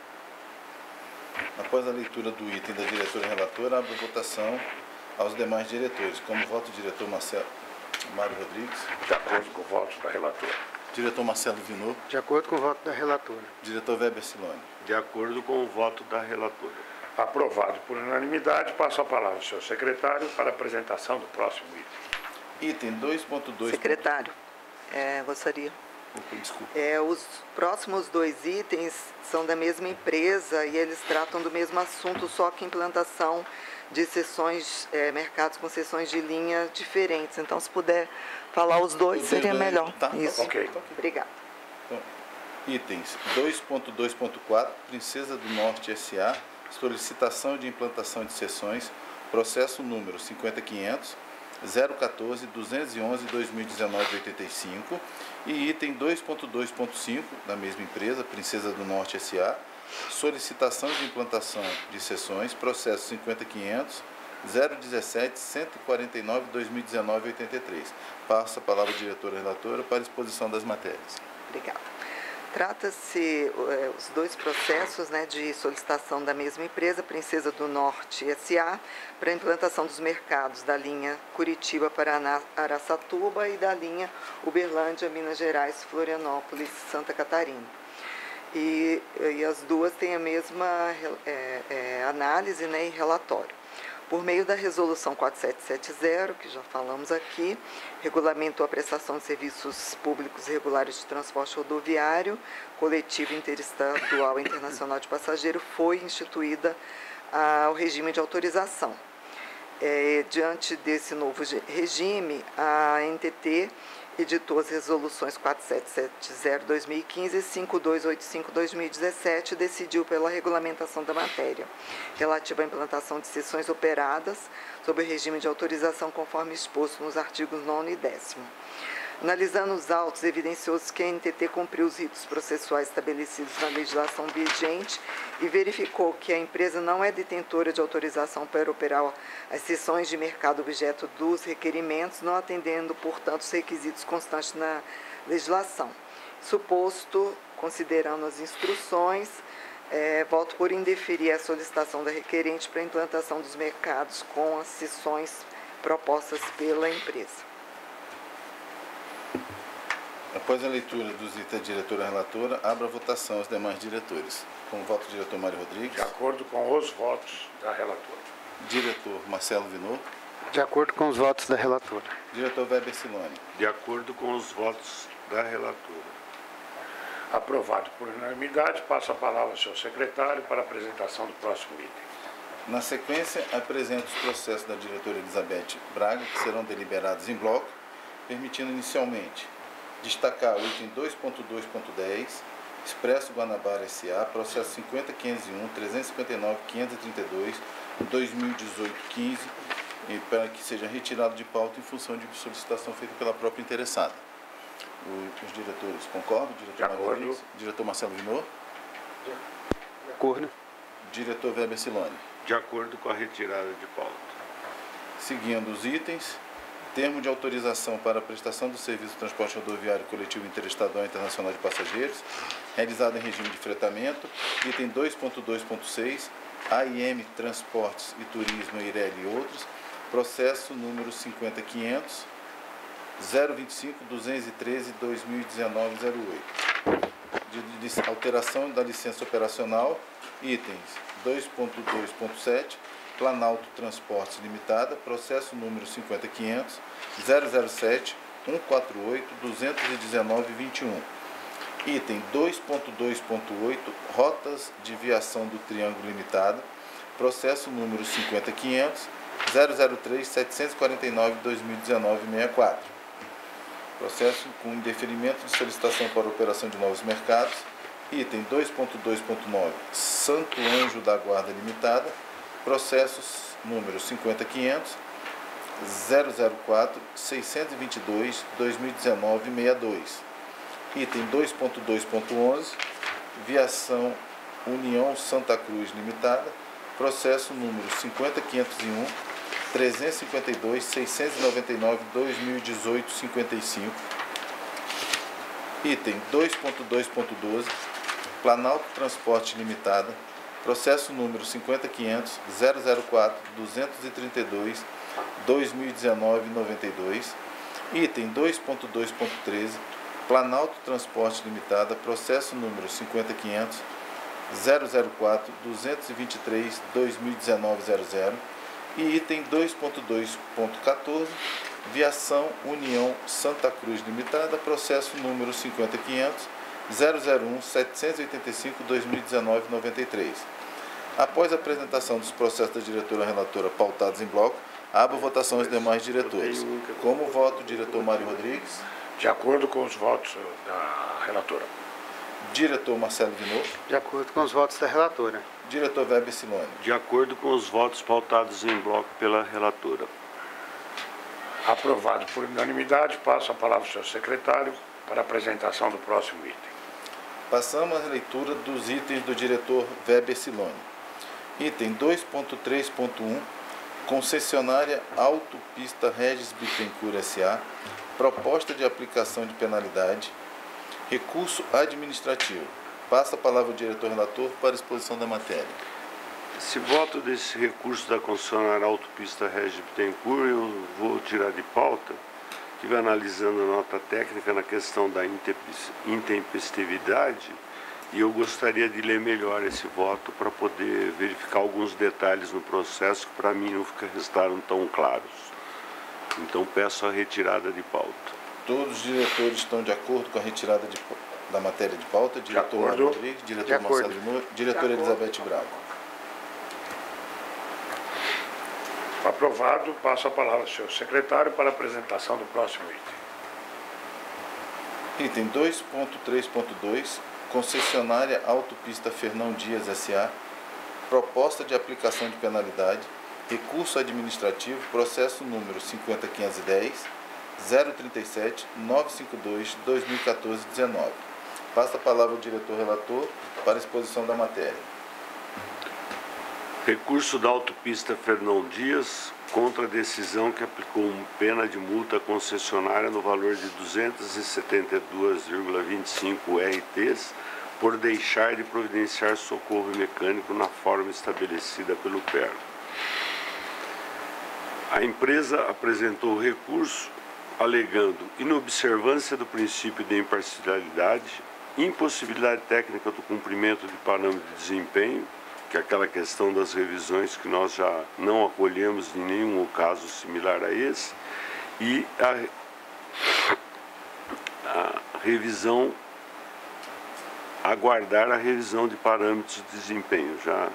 Após a leitura do item da diretora relatora, abro a votação aos demais diretores. Como voto, o diretor Mário Rodrigues. De acordo com o voto da relatora. Diretor Marcelo Vinô. De acordo com o voto da relatora. Diretor Weber Silone. De acordo com o voto da relatora. Aprovado por unanimidade. Passo a palavra ao senhor secretário para a apresentação do próximo item. Item 2.2. Secretário, gostaria. Desculpa. Os próximos dois itens são da mesma empresa e eles tratam do mesmo assunto, só que implantação de sessões, mercados com sessões de linha diferentes. Então, se puder falar os dois, seria melhor. Tá, isso. Ok. Obrigada. Então, itens 2.2.4, Princesa do Norte S.A., solicitação de implantação de sessões, processo número 50.500.014.211.2019.85, e item 2.2.5, da mesma empresa, Princesa do Norte S.A., solicitação de implantação de sessões, processo 50.500.017.149.2019.83. Passo a palavra à diretora relatora para a exposição das matérias. Obrigada. Trata-se os dois processos de solicitação da mesma empresa, Princesa do Norte S.A., para a implantação dos mercados da linha Curitiba, Paraná, Araçatuba e da linha Uberlândia, Minas Gerais, Florianópolis, Santa Catarina. E as duas têm a mesma análise e relatório. Por meio da Resolução 4770, que já falamos aqui, regulamentou a prestação de serviços públicos regulares de transporte rodoviário, coletivo interestadual e internacional de passageiro, foi instituída o regime de autorização. Diante desse novo regime, a NTT editou as resoluções 4770/2015 e 5285/2017 e decidiu pela regulamentação da matéria, relativa à implantação de sessões operadas sob o regime de autorização conforme exposto nos artigos 9º e 10º. Analisando os autos, evidenciou-se que a NTT cumpriu os ritos processuais estabelecidos na legislação vigente e verificou que a empresa não é detentora de autorização para operar as sessões de mercado objeto dos requerimentos, não atendendo, portanto, os requisitos constantes na legislação. Suposto, considerando as instruções, voto por indeferir a solicitação da requerente para a implantação dos mercados com as sessões propostas pela empresa. Após a leitura dos itens da diretora relatora, abro a votação aos demais diretores. Com voto, o diretor Mário Rodrigues. De acordo com os votos da relatora. Diretor Marcelo Vinô. De acordo com os votos da relatora. Diretor Weber Siloni. De acordo com os votos da relatora. Aprovado por unanimidade, passo a palavra ao senhor secretário para a apresentação do próximo item. Na sequência, apresento os processos da diretora Elizabeth Braga, que serão deliberados em bloco, permitindo inicialmente destacar o item 2.2.10, Expresso Guanabara S.A., processo 50.501.359.532, 2018-15, e para que seja retirado de pauta em função de solicitação feita pela própria interessada. Os diretores concordam? Diretor Mário Rodrigues? Diretor Marcelo Vinor? De acordo. Diretor Weber Siloni. De acordo com a retirada de pauta. Seguindo os itens, termo de autorização para a prestação do serviço de transporte rodoviário coletivo interestadual e internacional de passageiros, realizado em regime de fretamento, item 2.2.6, AIM Transportes e Turismo, Eireli e outros, processo número 50.500, 025.213.2019.08. De alteração da licença operacional, itens 2.2.7, Planalto Transportes Limitada, processo número 50.500, 007 148 219.21. Item 2.2.8, Rotas de Viação do Triângulo Limitada, processo número 50.500, 003 749 2019.64. Processo com indeferimento de solicitação para operação de novos mercados, item 2.2.9, Santo Anjo da Guarda Limitada, processos número 50.500, 004 622 2019.62. Item 2.2.11, Viação União Santa Cruz Limitada, processo número 50.501, 352 699 2018.55. Item 2.2.12, Planalto Transporte Limitada, processo número 50.500 004 232 2019.92. Item 2.2.13, Planalto Transporte Limitada, processo número 50.500 004 223 2019.00. E item 2.2.14, Viação União Santa Cruz Limitada, processo número 50.500 001 785 2019.93. Após a apresentação dos processos da diretora relatora pautados em bloco, abro a votação aos demais diretores. Como voto o diretor Mário Rodrigues? De acordo com os votos da relatora. Diretor Marcelo Vinor? De acordo com os votos da relatora. Diretor Weber Siloni? De acordo com os votos pautados em bloco pela relatora. Aprovado por unanimidade, passo a palavra ao senhor secretário para a apresentação do próximo item. Passamos à leitura dos itens do diretor Weber Siloni. Item 2.3.1, Concessionária Autopista Regis Bittencourt S.A., proposta de aplicação de penalidade, recurso administrativo. Passa a palavra ao diretor relator para a exposição da matéria. Esse voto desse recurso da concessionária Autopista Regis Bittencourt eu vou tirar de pauta. Estive analisando a nota técnica na questão da intempestividade e eu gostaria de ler melhor esse voto para poder verificar alguns detalhes no processo que para mim não restaram tão claros. Então peço a retirada de pauta. Todos os diretores estão de acordo com a retirada da matéria de pauta? Diretor Mário Rodrigues, diretor Marcelo Vinor, diretora Elizabeth Braga. Aprovado, passo a palavra ao senhor secretário para a apresentação do próximo item. Item 2.3.2, Concessionária Autopista Fernão Dias S.A., proposta de aplicação de penalidade, recurso administrativo, processo número 50.510, 037 952 2014-19. Passa a palavra ao diretor relator para a exposição da matéria. Recurso da autopista Fernão Dias contra a decisão que aplicou pena de multa à concessionária no valor de 272,25 RTs por deixar de providenciar socorro mecânico na forma estabelecida pelo PER. A empresa apresentou o recurso alegando inobservância do princípio de imparcialidade, impossibilidade técnica do cumprimento de parâmetro de desempenho, que é aquela questão das revisões que nós já não acolhemos em nenhum caso similar a esse, e a revisão, aguardar a revisão de parâmetros de desempenho, já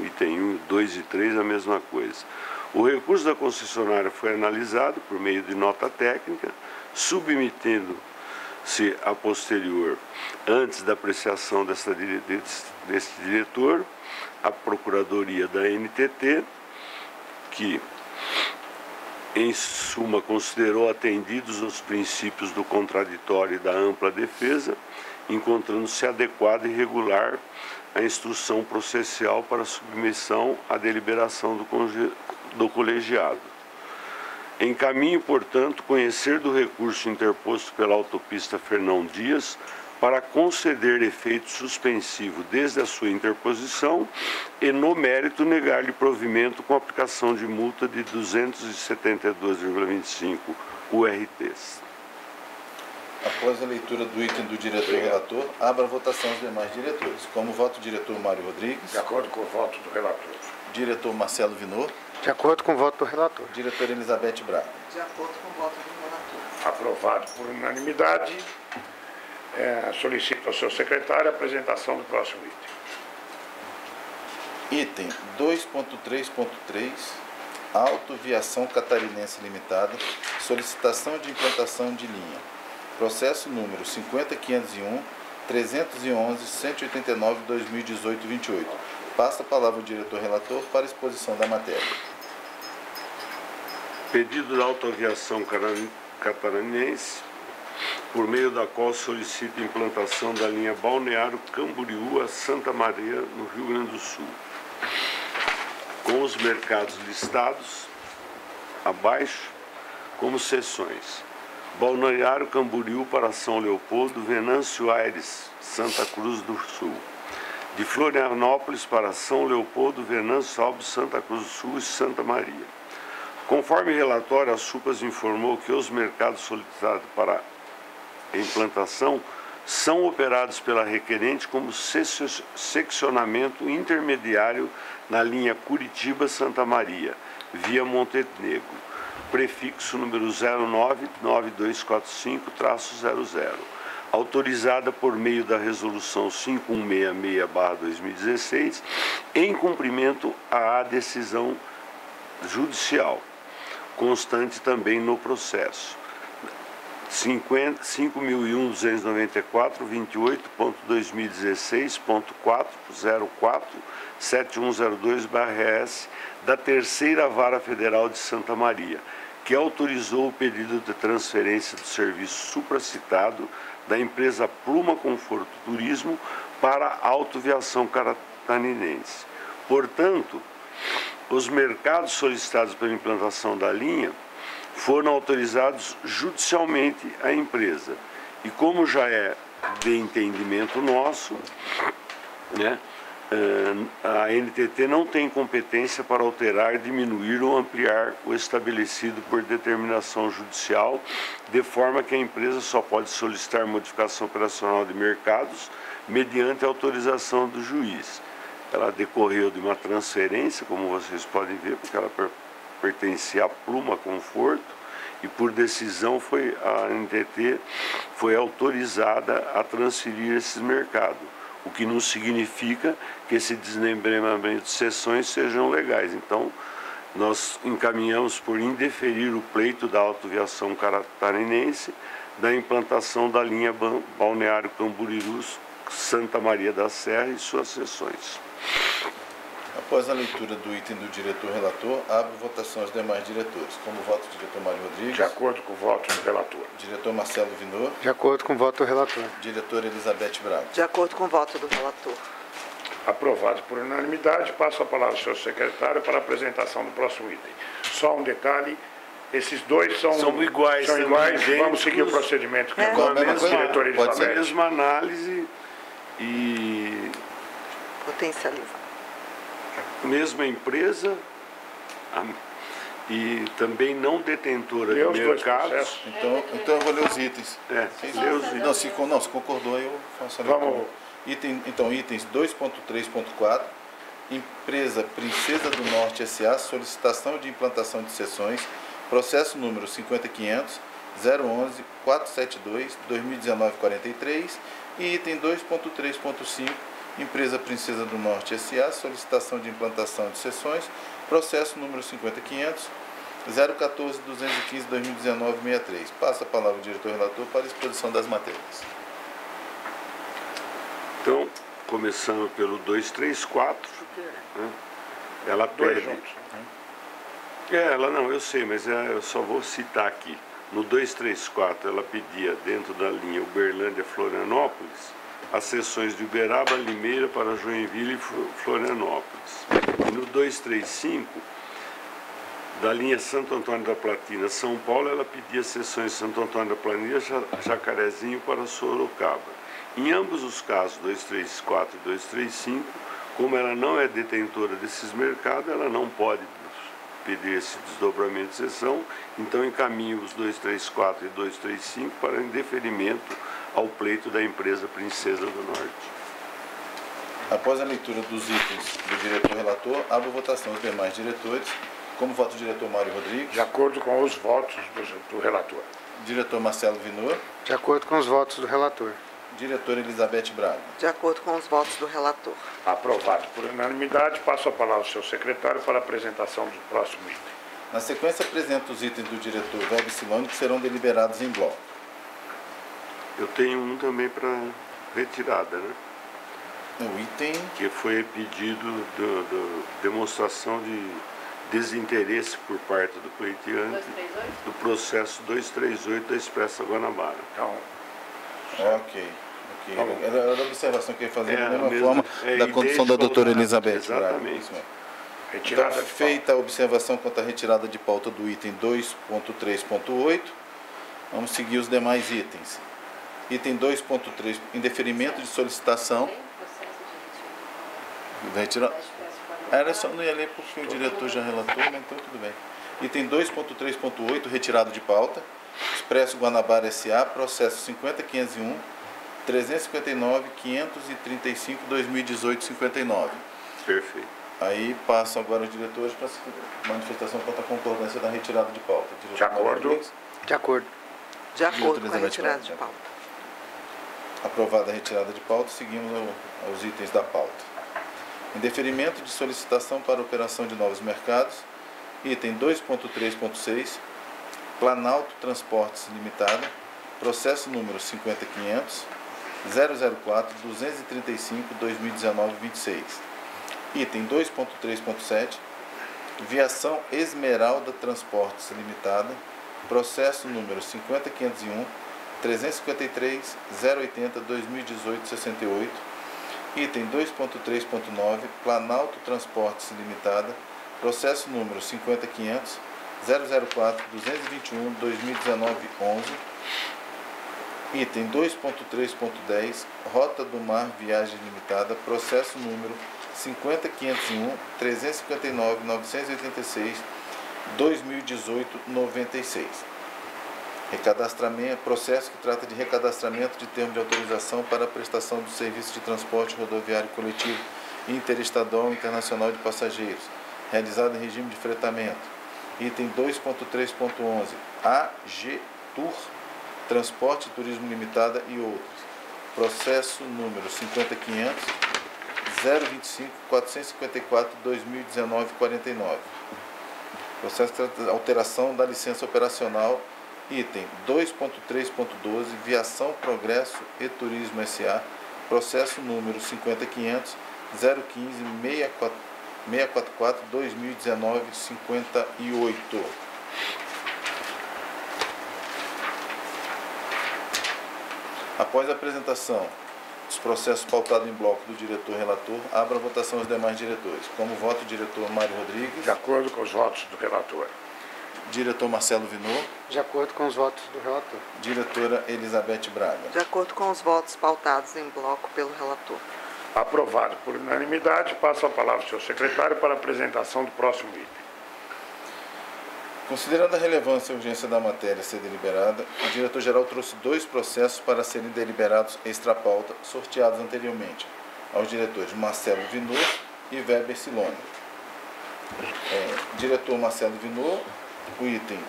item 1, 2 e 3 a mesma coisa. O recurso da concessionária foi analisado por meio de nota técnica, submetendo-se a posterior, antes da apreciação desse diretor, a Procuradoria da NTT, que, em suma, considerou atendidos os princípios do contraditório e da ampla defesa, encontrando-se adequada e regular a instrução processual para submissão à deliberação do colegiado. Encaminho, portanto, conhecer do recurso interposto pela autopista Fernão Dias para conceder efeito suspensivo desde a sua interposição e, no mérito, negar-lhe provimento com aplicação de multa de 272,25 URTs. Após a leitura do item do diretor relator, abra a votação os demais diretores. Como voto o diretor Mário Rodrigues. De acordo com o voto do relator. Diretor Marcelo Vinor. De acordo com o voto do relator. Diretora Elizabeth Braga. De acordo com o voto do relator. Aprovado por unanimidade. Solicito ao seu secretário a apresentação do próximo item. Item 2.3.3, Autoviação Catarinense Limitada, solicitação de implantação de linha. Processo número 50.501.311.189/2018-28. Passa a palavra ao diretor relator para exposição da matéria. Pedido da Autoaviação Catarinense, por meio da qual solicita a implantação da linha Balneário Camboriú a Santa Maria, no Rio Grande do Sul, com os mercados listados abaixo como seções: Balneário Camboriú para São Leopoldo, Venâncio Aires, Santa Cruz do Sul; de Florianópolis para São Leopoldo, Venâncio Alves, Santa Cruz do Sul e Santa Maria. Conforme relatório, a SUPAS informou que os mercados solicitados para a implantação são operados pela requerente como seccionamento intermediário na linha Curitiba-Santa Maria, via Montenegro, prefixo número 099245-00, autorizada por meio da Resolução 5166/2016, em cumprimento à decisão judicial, constante também no processo 5.296.28.2016.4047102/RS da Terceira Vara Federal de Santa Maria, que autorizou o pedido de transferência do serviço supracitado da empresa Pluma Conforto Turismo para a Autoviação Catarinense. Portanto, os mercados solicitados pela implantação da linha foram autorizados judicialmente à empresa. E como já é de entendimento nosso, né, a NTT não tem competência para alterar, diminuir ou ampliar o estabelecido por determinação judicial, de forma que a empresa só pode solicitar modificação operacional de mercados mediante autorização do juiz. Ela decorreu de uma transferência, como vocês podem ver, porque ela pertencia à Pluma Conforto, e por decisão a NTT foi autorizada a transferir esses mercados, o que não significa que esse desmembramento de seções sejam legais. Então, nós encaminhamos por indeferir o pleito da Autoviação Catarinense da implantação da linha Balneário Camboriú, Santa Maria da Serra e suas seções. Após a leitura do item do diretor relator, abro votação aos demais diretores. Como voto o diretor Mário Rodrigues. De acordo com o voto do relator. Diretor Marcelo Vinor. De acordo com o voto do relator. Diretora Elizabeth Braga. De acordo com o voto do relator. Aprovado por unanimidade, passo a palavra ao seu secretário para a apresentação do próximo item. Só um detalhe, esses dois são iguais. São iguais, vamos seguir o procedimento que Qual a mesma coisa? diretora Elizabeth. Pode ser a mesma análise e Potencializa. mesma empresa e também não detentora Lê os de dois mercados. processos. Então eu vou ler os itens. Quem lê os itens? Não, se concordou, eu faço a leitura. Vamos. Itens 2.3.4, Empresa Princesa do Norte S.A., solicitação de implantação de seções, processo número 50.500.011.472/2019-43 e item 2.3.5, Empresa Princesa do Norte S.A., solicitação de implantação de seções, processo número 50.500.014.215/2019-63. Passa a palavra ao diretor relator para a exposição das matérias. Então, começando pelo 234, né? Ela pede... eu sei, mas eu só vou citar aqui. No 234, ela pedia, dentro da linha Uberlândia-Florianópolis, as seções de Uberaba, Limeira para Joinville e Florianópolis. E no 235, da linha Santo Antônio da Platina, São Paulo, ela pedia seções de Santo Antônio da Platina, Jacarezinho para Sorocaba. Em ambos os casos, 234 e 235, como ela não é detentora desses mercados, ela não pode pedir esse desdobramento de sessão, então encaminho os 234 e 235 para indeferimento ao pleito da empresa Princesa do Norte. Após a leitura dos itens do diretor relator, abro a votação dos demais diretores. Como vota o diretor Mário Rodrigues? De acordo com os votos do relator. Diretor Marcelo Vinor? De acordo com os votos do relator. Diretora Elizabeth Braga? De acordo com os votos do relator. Aprovado por unanimidade. Passo a palavra ao seu secretário para a apresentação do próximo item. Na sequência, apresento os itens do diretor Velho Silone que serão deliberados em bloco. Eu tenho um também para retirada, né? O item... Que foi pedido de demonstração de desinteresse por parte do pleiteante do processo 238 da Expressa Guanabara. Então, Ok. Era a observação que eu ia fazer da mesma mesmo, forma da condução da doutora Elizabeth. Exatamente. retirada Então, de pauta. feita a observação quanto à retirada de pauta do item 2.3.8, vamos seguir os demais itens. Item 2.3, indeferimento de solicitação. Vai retirar? Era só, não ia ler porque o diretor já relatou, mas então tudo bem. Item 2.3.8, retirado de pauta. Expresso Guanabara S.A., processo 50.501, 359.535/2018-59. Perfeito. Aí passam agora os diretores para a manifestação quanto à concordância da retirada de pauta. Diretor De acordo. Mário Rodrigues? De acordo. De acordo com a Elizabeth retirada Braga. de pauta. Aprovada a retirada de pauta, seguimos aos itens da pauta. Indeferimento de solicitação para operação de novos mercados. Item 2.3.6, Planalto Transportes Limitada, processo número 50.500.004.235/2019-26. Item 2.3.7, Viação Esmeralda Transportes Limitada, processo número 50.501.353.080/2018-68. Item 2.3.9, Planalto Transportes Limitada, processo número 50.500.004.221/2019-11. Item 2.3.10, Rota do Mar Viagem Limitada, processo número 50.501.359.986/2018-96. Recadastramento, processo que trata de recadastramento de termo de autorização para a prestação do serviço de transporte rodoviário coletivo interestadual e internacional de passageiros, realizado em regime de fretamento. Item 2.3.11, AG Tour, Transporte e Turismo Limitada e outros. Processo número 50.500.025.454/2019-49. Processo que trata de alteração da licença operacional. Item 2.3.12, Viação Progresso e Turismo S.A., processo número 50.500.015.644/2019-58. Após a apresentação dos processos pautados em bloco do diretor relator, abro a votação aos demais diretores. Como voto o diretor Mário Rodrigues? De acordo com os votos do relator. Diretor Marcelo Vinor? De acordo com os votos do relator. Diretora Elizabeth Braga? De acordo com os votos pautados em bloco pelo relator. Aprovado por unanimidade. Passo a palavra ao seu secretário para a apresentação do próximo item. Considerando a relevância e a urgência da matéria a ser deliberada, o diretor-geral trouxe 2 processos para serem deliberados extra-pauta, sorteados anteriormente aos diretores Marcelo Vinor e Weber Silone. Diretor Marcelo Vinô, o item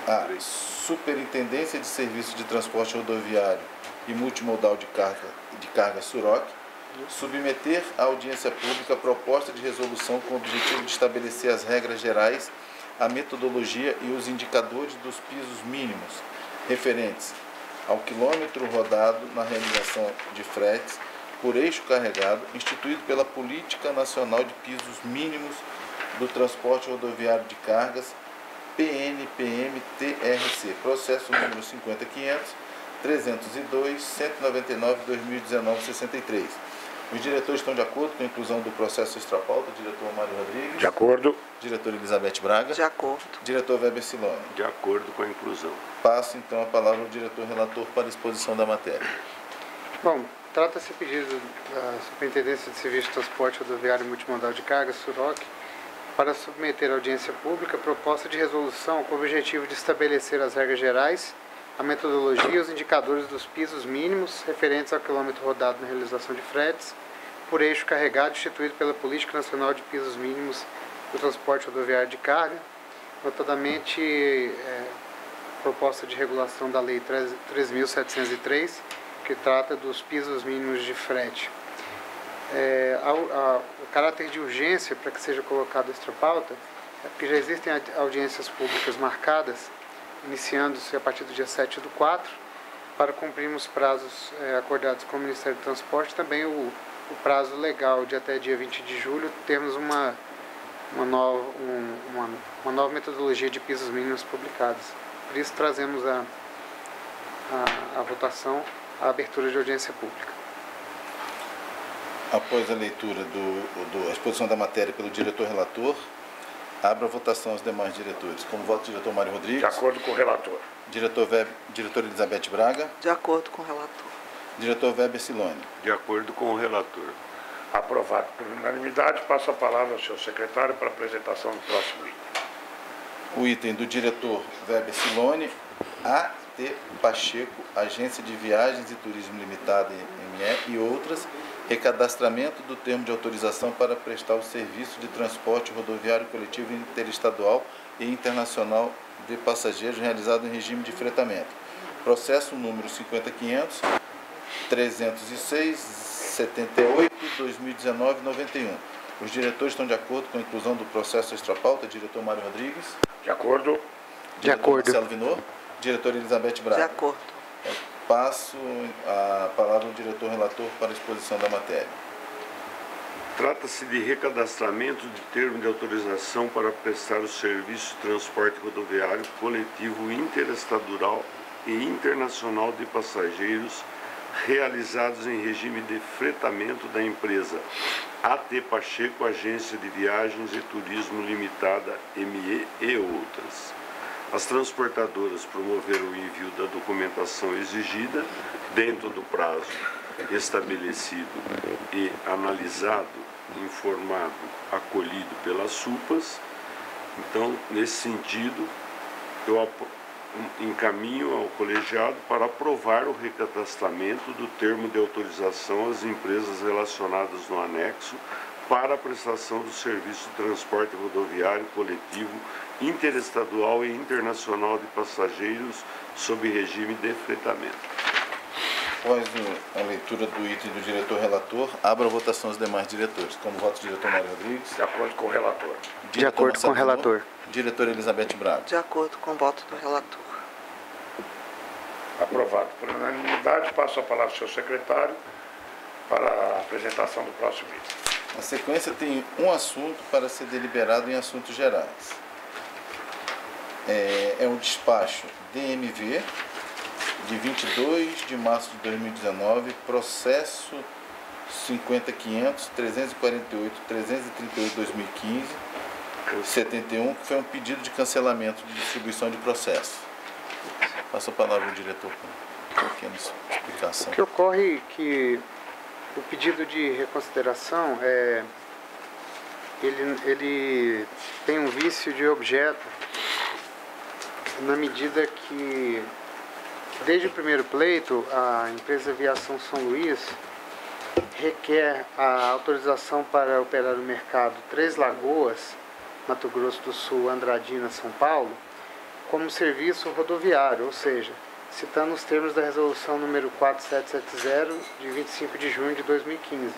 A, Superintendência de Serviços de Transporte Rodoviário e Multimodal de Carga Suroc, submeter à audiência pública a proposta de resolução com o objetivo de estabelecer as regras gerais, a metodologia e os indicadores dos pisos mínimos referentes ao quilômetro rodado na realização de fretes por eixo carregado, instituído pela Política Nacional de Pisos Mínimos do Transporte Rodoviário de Cargas, PNPM-TRC, processo número 50.500.302.199/2019-63. Os diretores estão de acordo com a inclusão do processo extrapauta? Diretor Mário Rodrigues. De acordo. Diretora Elizabeth Braga. De acordo. Diretor Weber Silone. De acordo com a inclusão. Passo então a palavra ao diretor relator para a exposição da matéria. Bom, trata-se pedido da Superintendência de Serviço de Transporte Rodoviário e Multimodal de Cargas, SUROC, para submeter à audiência pública proposta de resolução com o objetivo de estabelecer as regras gerais, a metodologia e os indicadores dos pisos mínimos referentes ao quilômetro rodado na realização de fretes por eixo carregado instituído pela Política Nacional de Pisos Mínimos do Transporte Rodoviário de Carga, notadamente proposta de regulação da Lei 3.703, que trata dos pisos mínimos de frete. O caráter de urgência para que seja colocado esta pauta é porque já existem audiências públicas marcadas, iniciando-se a partir do dia 7/4, para cumprirmos prazos acordados com o Ministério do Transporte, também o prazo legal de até dia 20 de julho, termos uma nova metodologia de pisos mínimos publicados. Por isso trazemos a votação, a abertura de audiência pública. Após a leitura a exposição da matéria pelo diretor relator, abro a votação aos demais diretores. Como voto, diretor Mário Rodrigues. De acordo com o relator. Diretora Elizabeth Braga. De acordo com o relator. Diretor Weber Silone. De acordo com o relator. Aprovado por unanimidade. Passo a palavra ao senhor secretário para a apresentação do próximo item. O item do diretor Weber Silone, A.T. Pacheco, Agência de Viagens e Turismo Limitada, ME e outras, recadastramento do termo de autorização para prestar o serviço de transporte rodoviário coletivo interestadual e internacional de passageiros realizado em regime de fretamento. Processo número 50.500.306.78/2019-91. Os diretores estão de acordo com a inclusão do processo extrapauta? Diretor Mário Rodrigues. De acordo. De acordo. Marcelo Vinô. Diretora Elizabeth Braga. De acordo. Passo a palavra ao diretor relator para a exposição da matéria. Trata-se de recadastramento de termo de autorização para prestar o serviço de transporte rodoviário coletivo interestadual e internacional de passageiros realizados em regime de fretamento da empresa A.T. Pacheco, Agência de Viagens e Turismo Limitada, ME e outras. As transportadoras promoveram o envio da documentação exigida dentro do prazo estabelecido e analisado, informado, acolhido pelas SUPAs. Então, nesse sentido, eu encaminho ao colegiado para aprovar o recadastramento do termo de autorização às empresas relacionadas no anexo para a prestação do serviço de transporte rodoviário coletivo interestadual e internacional de passageiros sob regime de fretamento. Após a leitura do item do diretor relator, abro a votação aos demais diretores. Como voto, diretor Mário Rodrigues. De acordo com o relator. De acordo com o relator. Diretora Elizabeth Braga. De acordo com o voto do relator. Aprovado por unanimidade. Passo a palavra ao senhor secretário para a apresentação do próximo item. Na sequência, tem um assunto para ser deliberado em assuntos gerais. É um despacho DMV de 22 de março de 2019, processo 50.500.348.338/2015, 71, que foi um pedido de cancelamento de distribuição de processo. Passo a palavra ao diretor para uma pequena explicação. O que ocorre é que o pedido de reconsideração ele tem um vício de objeto na medida que, desde o primeiro pleito, a empresa Aviação São Luís requer a autorização para operar no mercado Três Lagoas, Mato Grosso do Sul, Andradina, São Paulo, como serviço rodoviário, ou seja, citando os termos da resolução número 4770, de 25 de junho de 2015.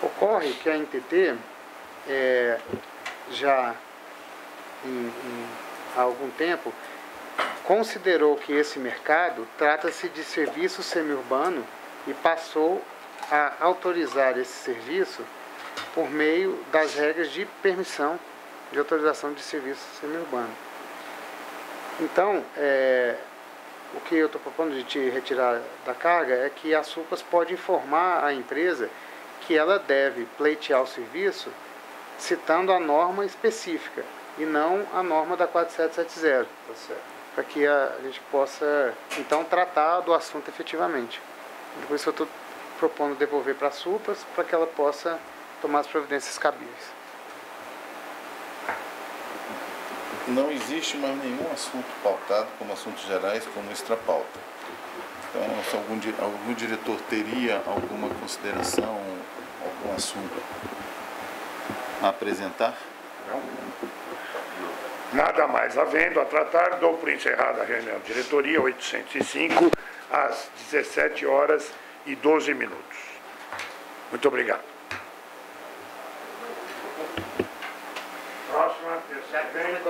Ocorre que a NTT, já há algum tempo, considerou que esse mercado trata-se de serviço semiurbano e passou a autorizar esse serviço por meio das regras de permissão de autorização de serviço semiurbano. Então, o que eu estou propondo de te retirar da carga é que a SUPAS pode informar a empresa que ela deve pleitear o serviço citando a norma específica e não a norma da 4770. Tá certo. Para que a gente possa, então, tratar do assunto efetivamente. Por isso eu estou propondo devolver para a SUPAS para que ela possa tomar as providências cabíveis. Não existe mais nenhum assunto pautado como assuntos gerais, como extrapauta. Então, se algum diretor teria alguma consideração, algum assunto a apresentar? Não. Nada mais havendo a tratar, dou por encerrada a reunião de diretoria 805, às 17h12. Muito obrigado. Próxima, terceira.